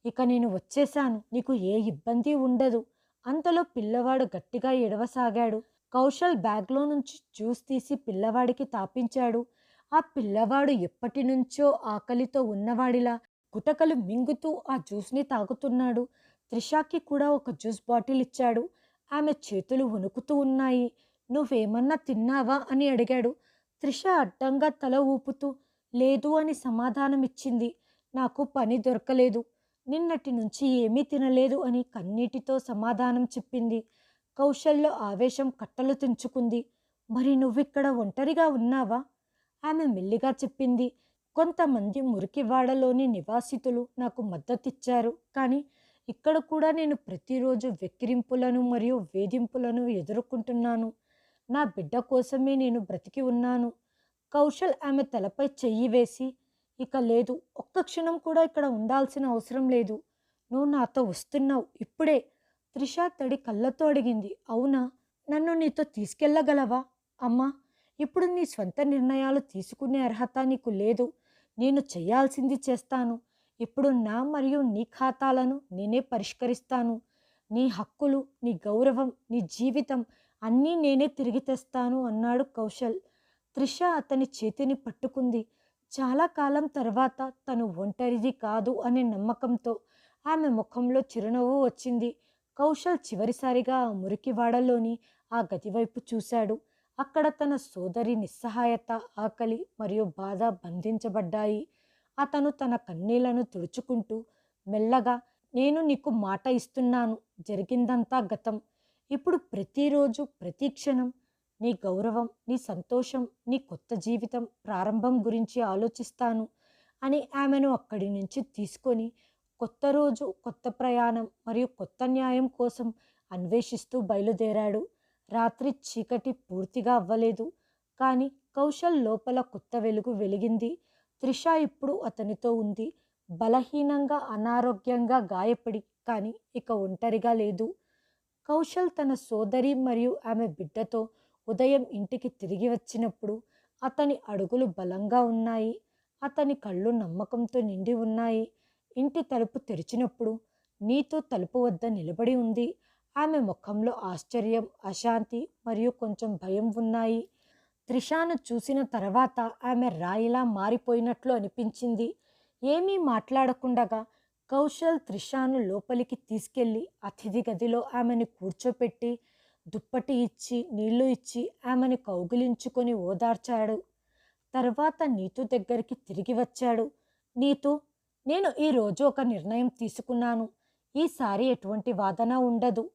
ఇక నేను వచ్చేశాను. నీకు ఏ ఇబ్బంది ఉండదు. అంతలో పిల్లవాడు గట్టిగా ఏడవసాగాడు. కౌశల్ బ్యాగ్లో నుంచి జ్యూస్ తీసి పిల్లవాడికి తాపించాడు. ఆ పిల్లవాడు ఎప్పటి నుంచో ఆకలితో ఉన్నవాడిలా గుటకలు మింగుతూ ఆ జ్యూస్ని తాగుతున్నాడు. త్రిషాకి కూడా ఒక జ్యూస్ బాటిల్ ఇచ్చాడు. ఆమె చేతులు వణుకుతూ ఉన్నాయి. నువ్వేమన్నా తిన్నావా అని అడిగాడు. త్రిష అడ్డంగా తల ఊపుతూ లేదు అని సమాధానమిచ్చింది. నాకు పని దొరకలేదు. నిన్నటి నుంచి ఏమీ తినలేదు అని కన్నీటితో సమాధానం చెప్పింది. కౌశల్లో ఆవేశం కట్టలు తెంచుకుంది. మరి నువ్విక్కడ ఒంటరిగా ఉన్నావా? ఆమె మెల్లిగా చెప్పింది. కొంతమంది మురికివాడలోని నివాసితులు నాకు మద్దతిచ్చారు. కానీ ఇక్కడ కూడా నేను ప్రతిరోజు వెక్కిరింపులను మరియు వేధింపులను ఎదుర్కొంటున్నాను. నా బిడ్డ కోసమే నేను బ్రతికి ఉన్నాను. కౌశల్ ఆమె తలపై చెయ్యి వేసి, ఇక లేదు, ఒక్క క్షణం కూడా ఇక్కడ ఉండాల్సిన అవసరం లేదు. నువ్వు నాతో వస్తున్నావు ఇప్పుడే. త్రిష తడి కళ్ళతో అడిగింది. అవునా? నన్ను నీతో తీసుకెళ్ళగలవా? అమ్మా, ఇప్పుడు నీ స్వంత నిర్ణయాలు తీసుకునే అర్హత నీకు లేదు. నేను చెయ్యాల్సింది చేస్తాను. ఇప్పుడు నా మరియు నీ ఖాతాలను నేనే పరిష్కరిస్తాను. నీ హక్కులు, నీ గౌరవం, నీ జీవితం అన్నీ నేనే తిరిగి తెస్తాను అన్నాడు కౌశల్. త్రిష అతని చేతిని పట్టుకుంది. చాలా కాలం తర్వాత తను ఒంటరిది కాదు అనే నమ్మకంతో ఆమె ముఖంలో చిరునవ్వు వచ్చింది. కౌశల్ చివరిసారిగా ఆ మురికివాడలోని ఆ గదివైపు చూశాడు. అక్కడ తన సోదరి నిస్సహాయత, ఆకలి మరియు బాధ బంధించబడ్డాయి. అతను తన కన్నీళ్లను తుడుచుకుంటూ మెల్లగా, నేను నీకు మాట ఇస్తున్నాను. జరిగిందంతా గతం. ఇప్పుడు ప్రతిరోజు, ప్రతి క్షణం నీ గౌరవం, నీ సంతోషం, నీ కొత్త జీవితం ప్రారంభం గురించి ఆలోచిస్తాను అని ఆమెను అక్కడి నుంచి తీసుకొని కొత్త రోజు, కొత్త ప్రయాణం మరియు కొత్త న్యాయం కోసం అన్వేషిస్తూ బయలుదేరాడు. రాత్రి చీకటి పూర్తిగా అవ్వలేదు. కానీ కౌశల్ లోపల కొత్త వెలుగు వెలిగింది. త్రిష ఇప్పుడు అతనితో ఉంది. బలహీనంగా, అనారోగ్యంగా, గాయపడి, కానీ ఇక ఒంటరిగా లేదు. కౌశల్ తన సోదరి మరియు ఆమె బిడ్డతో ఉదయం ఇంటికి తిరిగి వచ్చినప్పుడు అతని అడుగులు బలంగా ఉన్నాయి. అతని కళ్ళు నమ్మకంతో నిండి ఉన్నాయి. ఇంటి తలుపు తెరిచినప్పుడు నీతో తలుపు వద్ద నిలబడి ఉంది. ఆమె ముఖంలో ఆశ్చర్యం, అశాంతి మరియు కొంచెం భయం ఉన్నాయి. త్రిషాను చూసిన తర్వాత ఆమె రాయిలా మారిపోయినట్లు అనిపించింది. ఏమీ మాట్లాడకుండగా కౌశల్ త్రిషాను లోపలికి తీసుకెళ్లి అతిథి గదిలో ఆమెను కూర్చోపెట్టి దుప్పటి ఇచ్చి నీళ్లు ఇచ్చి ఆమెను కౌగిలించుకొని ఓదార్చాడు. తర్వాత నీతు దగ్గరికి తిరిగి వచ్చాడు. నీతు, నేను ఈరోజు ఒక నిర్ణయం తీసుకున్నాను. ఈసారి ఎటువంటి వాదన ఉండదు.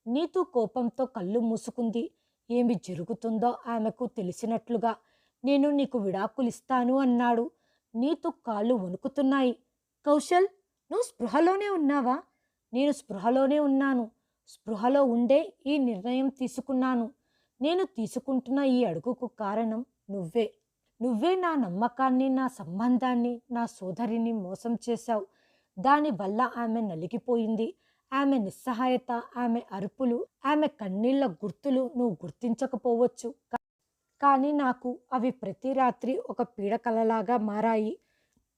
నీతు కోపంతో కళ్ళు మూసుకుంది. ఏమి జరుగుతుందో ఆమెకు తెలిసినట్లుగా. నేను నీకు విడాకులిస్తాను అన్నాడు. నీతు కాళ్ళు వణుకుతున్నాయి. కౌశల్, నువ్వు స్పృహలోనే ఉన్నావా? నేను స్పృహలోనే ఉన్నాను. స్పృహలో ఉండే ఈ నిర్ణయం తీసుకున్నాను. నేను తీసుకుంటున్న ఈ అడుగుకు కారణం నువ్వే. నువ్వే నా నమ్మకాన్ని, నా సంబంధాన్ని, నా సోదరిని మోసం చేశావు. దానివల్ల ఆమె నలిగిపోయింది. ఆమె నిస్సహాయత, ఆమె అరుపులు, ఆమె కన్నీళ్ల గుర్తులు నువ్వు గుర్తించకపోవచ్చు. కానీ నాకు అవి ప్రతి రాత్రి ఒక పీడకలలాగా మారాయి.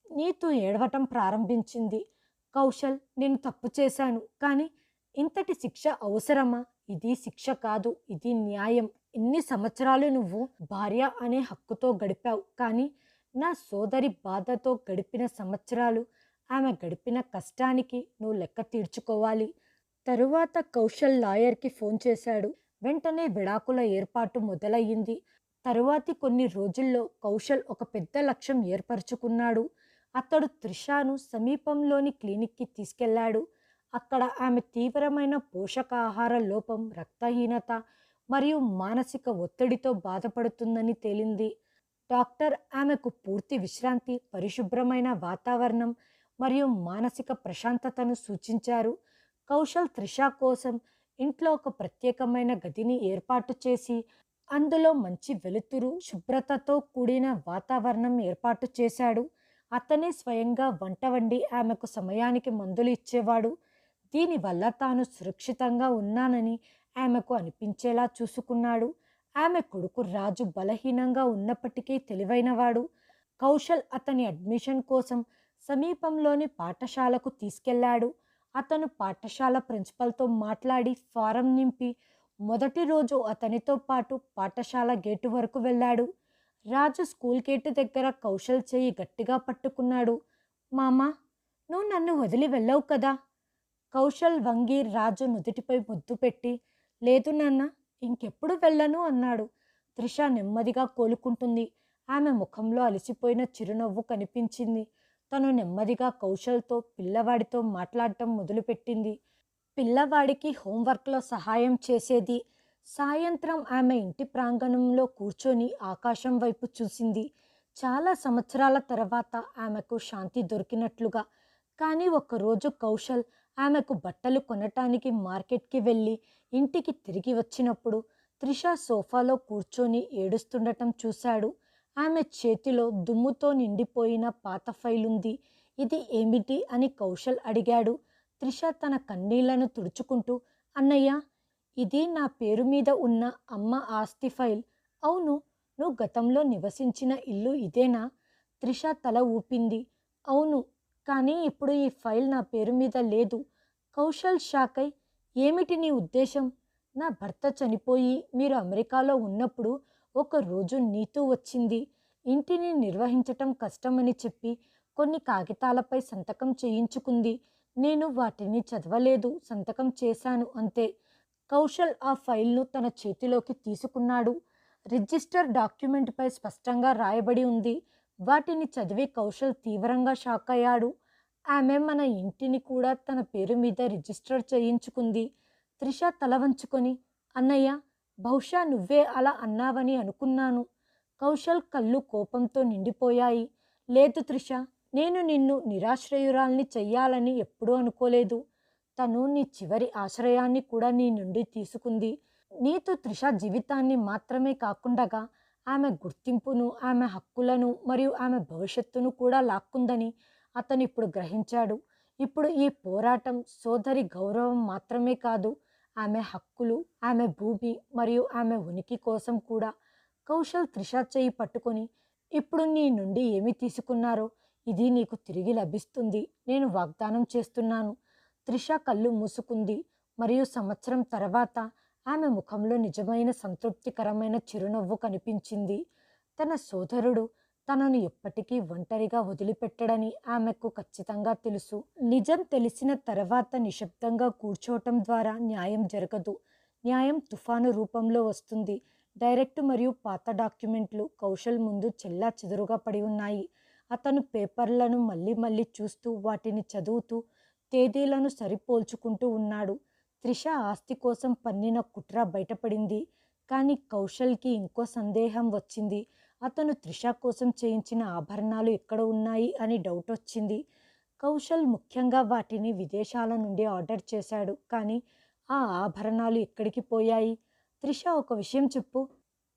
నీతు ఏడవటం ప్రారంభించింది. కౌశల్, నేను తప్పు చేశాను. కానీ ఇంతటి శిక్ష అవసరమా? ఇది శిక్ష కాదు, ఇది న్యాయం. ఇన్ని సంవత్సరాలు నువ్వు భార్య అనే హక్కుతో గడిపావు. కానీ నా సోదరి బాధతో గడిపిన సంవత్సరాలు, ఆమె గడిపిన కష్టానికి నువ్వు లెక్క తీర్చుకోవాలి. తరువాత కౌశల్ లాయర్కి ఫోన్ చేశాడు. వెంటనే విడాకుల ఏర్పాటు మొదలయ్యింది. తరువాతి కొన్ని రోజుల్లో కౌశల్ ఒక పెద్ద లక్ష్యం ఏర్పరచుకున్నాడు. అతడు త్రిషాను సమీపంలోని క్లినిక్కి తీసుకెళ్లాడు. అక్కడ ఆమె తీవ్రమైన పోషకాహార లోపం, రక్తహీనత మరియు మానసిక ఒత్తిడితో బాధపడుతుందని తేలింది. డాక్టర్ ఆమెకు పూర్తి విశ్రాంతి, పరిశుభ్రమైన వాతావరణం మరియు మానసిక ప్రశాంతతను సూచించారు. కౌశల్ త్రిష కోసం ఇంట్లో ఒక ప్రత్యేకమైన గదిని ఏర్పాటు చేసి అందులో మంచి వెలుతురు, శుభ్రతతో కూడిన వాతావరణం ఏర్పాటు చేశాడు. అతనే స్వయంగా వంట వండి ఆమెకు సమయానికి మందులు ఇచ్చేవాడు. దీనివల్ల తాను సురక్షితంగా ఉన్నానని ఆమెకు అనిపించేలా చూసుకున్నాడు. ఆమె కొడుకు రాజు బలహీనంగా ఉన్నప్పటికీ తెలివైనవాడు. కౌశల్ అతని అడ్మిషన్ కోసం సమీపంలోని పాఠశాలకు తీసుకెళ్లాడు. అతను పాఠశాల ప్రిన్సిపల్తో మాట్లాడి ఫారం నింపి మొదటి రోజు అతనితో పాటు పాఠశాల గేటు వరకు వెళ్ళాడు. రాజు స్కూల్ గేటు దగ్గర కౌశల్ చేయి గట్టిగా పట్టుకున్నాడు. మామా, నువ్వు నన్ను వదిలి వెళ్ళవు కదా? కౌశల్ వంగి రాజు నుదుటిపై ముద్దు పెట్టి, లేదు నాన్న, ఇంకెప్పుడు వెళ్ళను అన్నాడు. త్రిష నెమ్మదిగా కోలుకుంటుంది. ఆమె ముఖంలో అలసిపోయిన చిరునవ్వు కనిపించింది. తను నెమ్మదిగా కౌశల్తో, పిల్లవాడితో మాట్లాడటం మొదలుపెట్టింది. పిల్లవాడికి హోంవర్క్లో సహాయం చేసేది. సాయంత్రం ఆమె ఇంటి ప్రాంగణంలో కూర్చొని ఆకాశం వైపు చూసింది. చాలా సంవత్సరాల తర్వాత ఆమెకు శాంతి దొరికినట్లుగా. కానీ ఒకరోజు కౌశల్ ఆమెకు బట్టలు కొనటానికి మార్కెట్కి వెళ్ళి ఇంటికి తిరిగి వచ్చినప్పుడు త్రిష సోఫాలో కూర్చొని ఏడుస్తుండటం చూశాడు. ఆమె చేతిలో దుమ్ముతో నిండిపోయిన పాత ఫైల్ ఉంది. ఇది ఏమిటి అని కౌశల్ అడిగాడు. త్రిష తన కన్నీళ్లను తుడుచుకుంటూ, అన్నయ్య, ఇది నా పేరు మీద ఉన్న అమ్మ ఆస్తి ఫైల్. అవును, నువ్వు గతంలో నివసించిన ఇల్లు ఇదేనా? త్రిష తల ఊపింది. అవును, కానీ ఇప్పుడు ఈ ఫైల్ నా పేరు మీద లేదు. కౌశల్ షాక్ అయి, ఏమిటి నీ ఉద్దేశం? నా భర్త చనిపోయి మీరు అమెరికాలో ఉన్నప్పుడు ఒకరోజు నీతూ వచ్చింది. ఇంటిని నిర్వహించటం కష్టమని చెప్పి కొన్ని కాగితాలపై సంతకం చేయించుకుంది. నేను వాటిని చదవలేదు, సంతకం చేశాను అంతే. కౌశల్ ఆ ఫైల్ను తన చేతిలోకి తీసుకున్నాడు. రిజిస్టర్ డాక్యుమెంట్పై స్పష్టంగా రాయబడి ఉంది. వాటిని చదివి కౌశల్ తీవ్రంగా షాక్ అయ్యాడు. ఆమె మన ఇంటిని కూడా తన పేరు మీద రిజిస్టర్ చేయించుకుంది. త్రిష తల వంచుకొని, అన్నయ్య, బహుశా నువ్వే అలా అన్నావని అనుకున్నాను. కౌశల్ కళ్ళు కోపంతో నిండిపోయాయి. లేదు త్రిష, నేను నిన్ను నిరాశ్రయురాల్ని చెయ్యాలని ఎప్పుడూ అనుకోలేదు. తను నీ చివరి ఆశ్రయాన్ని కూడా నీ నుండి తీసుకుంది. నీతో త్రిష జీవితాన్ని మాత్రమే కాకుండా ఆమె గుర్తింపును, ఆమె హక్కులను మరియు ఆమె భవిష్యత్తును కూడా లాక్కుందని అతను ఇప్పుడు గ్రహించాడు. ఇప్పుడు ఈ పోరాటం సోదరి గౌరవం మాత్రమే కాదు, ఆమె హక్కులు, ఆమె భూమి మరియు ఆమె ఉనికి కోసం కూడా. కౌశల్ త్రిష చేయి పట్టుకొని, ఇప్పుడు నీ నుండి ఏమి తీసుకున్నారో ఇది నీకు తిరిగి లభిస్తుంది, నేను వాగ్దానం చేస్తున్నాను. త్రిష కళ్ళు మూసుకుంది మరియు సంవత్సరం తర్వాత ఆమె ముఖంలో నిజమైన సంతృప్తికరమైన చిరునవ్వు కనిపించింది. తన సోదరుడు తనను ఎప్పటికీ ఒంటరిగా వదిలిపెట్టడని ఆమెకు ఖచ్చితంగా తెలుసు. నిజం తెలిసిన తర్వాత నిశ్శబ్దంగా కూర్చోవటం ద్వారా న్యాయం జరగదు. న్యాయం తుఫాను రూపంలో వస్తుంది. డైరెక్ట్ మరియు పాత డాక్యుమెంట్లు కౌశల్ ముందు చెల్లా చెదురుగా పడి ఉన్నాయి. అతను పేపర్లను మళ్ళీ మళ్ళీ చూస్తూ, వాటిని చదువుతూ, తేదీలను సరిపోల్చుకుంటూ ఉన్నాడు. త్రిష ఆస్తి కోసం పన్నిన కుట్ర బయటపడింది. కానీ కౌశల్కి ఇంకో సందేహం వచ్చింది. అతను త్రిష కోసం చేయించిన ఆభరణాలు ఎక్కడ ఉన్నాయి అని డౌట్ వచ్చింది. కౌశల్ ముఖ్యంగా వాటిని విదేశాల నుండి ఆర్డర్ చేశాడు. కానీ ఆ ఆభరణాలు ఎక్కడికి పోయాయి? త్రిష, ఒక విషయం చెప్పు.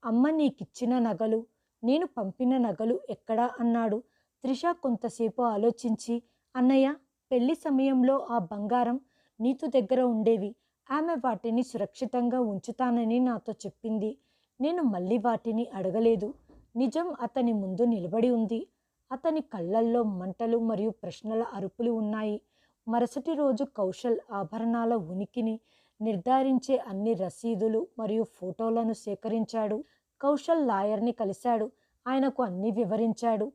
అమ్మ నీకిచ్చిన నగలు, నేను పంపిన నగలు ఎక్కడా అన్నాడు. త్రిష కొంతసేపు ఆలోచించి, అన్నయ్య, పెళ్లి సమయంలో ఆ బంగారం నీతు దగ్గర ఉండేవి. ఆమె వాటిని సురక్షితంగా ఉంచుతానని నాతో చెప్పింది. నేను మళ్ళీ వాటిని అడగలేదు. నిజం అతని ముందు నిలబడి ఉంది. అతని కళ్ళల్లో మంటలు మరియు ప్రశ్నల అరుపులు ఉన్నాయి. మరుసటి రోజు కౌశల్ ఆభరణాల ఉనికిని నిర్ధారించే అన్ని రసీదులు మరియు ఫోటోలను సేకరించాడు. కౌశల్ లాయర్ని కలిశాడు. ఆయనకు అన్నీ వివరించాడు.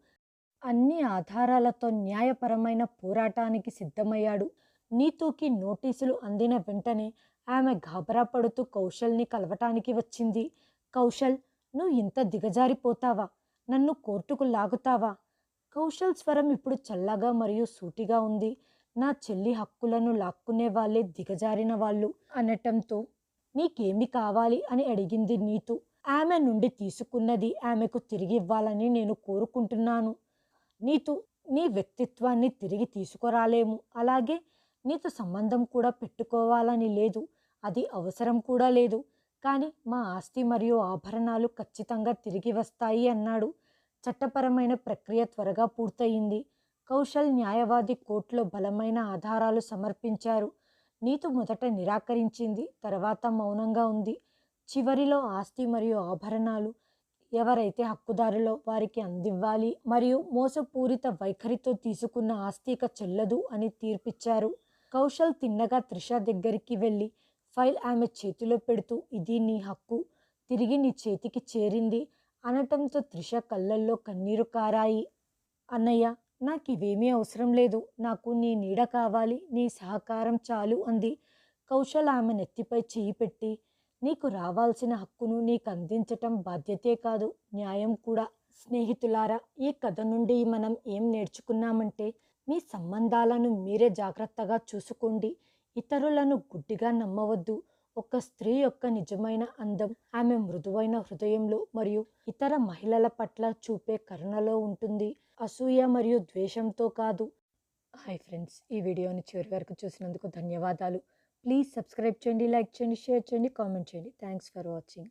అన్ని ఆధారాలతో న్యాయపరమైన పోరాటానికి సిద్ధమయ్యాడు. నీతూకి నోటీసులు అందిన వెంటనే ఆమె గాబరా పడుతూ కౌశల్ని కలవటానికి వచ్చింది. కౌశల్, నువ్వు ఇంత దిగజారిపోతావా? నన్ను కోర్టుకు లాగుతావా? కౌశల్ స్వరం ఇప్పుడు చల్లగా మరియు సూటిగా ఉంది. నా చెల్లి హక్కులను లాక్కునే వాళ్ళే దిగజారిన వాళ్ళు అనటంతో, నీకేమి కావాలి అని అడిగింది నీతు. ఆమె నుండి తీసుకున్నది ఆమెకు తిరిగి ఇవ్వాలని నేను కోరుకుంటున్నాను. నీతు, నీ వ్యక్తిత్వాన్ని తిరిగి తీసుకురాలేము. అలాగే నీతో సంబంధం కూడా పెట్టుకోవాలని లేదు. అది అవసరం కూడా లేదు. కానీ మా ఆస్తి మరియు ఆభరణాలు ఖచ్చితంగా తిరిగి వస్తాయి అన్నాడు. చట్టపరమైన ప్రక్రియ త్వరగా పూర్తయింది. కౌశల్ న్యాయవాది కోర్టులో బలమైన ఆధారాలు సమర్పించారు. నీతు మొదట నిరాకరించింది, తర్వాత మౌనంగా ఉంది. చివరిలో ఆస్తి మరియు ఆభరణాలు ఎవరైతే హక్కుదారులో వారికి అందివ్వాలి మరియు మోసపూరిత వైఖరితో తీసుకున్న ఆస్తి ఇక చెల్లదు అని తీర్పిచ్చారు. కౌశల్ తిన్నగా త్రిష దగ్గరికి వెళ్ళి ఫైల్ ఆమె చేతిలో పెడుతూ, ఇది నీ హక్కు, తిరిగి నీ చేతికి చేరింది అనటంతో త్రిష కళ్ళల్లో కన్నీరు కారాయి. అన్నయ్య, నాకు ఇవేమీ అవసరం లేదు. నాకు నీ నీడ కావాలి, నీ సహకారం చాలు అంది. కౌశల్ ఆమె నెత్తిపై చెయ్యి పెట్టి, నీకు రావాల్సిన హక్కును నీకు అందించటం బాధ్యతే కాదు, న్యాయం కూడా. స్నేహితులారా, ఈ కథ నుండి మనం ఏం నేర్చుకున్నామంటే, మీ సంబంధాలను మీరే జాగ్రత్తగా చూసుకోండి. ఇతరులను గుడ్డిగా నమ్మవద్దు. ఒక స్త్రీ యొక్క నిజమైన అందం ఆమె మృదువైన హృదయంలో మరియు ఇతర మహిళల పట్ల చూపే కరుణలో ఉంటుంది, అసూయ మరియు ద్వేషంతో కాదు. హాయ్ ఫ్రెండ్స్, ఈ వీడియోని చివరి వరకు చూసినందుకు ధన్యవాదాలు. ప్లీజ్ సబ్స్క్రైబ్ చేయండి, లైక్ చేయండి, షేర్ చేయండి, కామెంట్ చేయండి. Thanks for watching.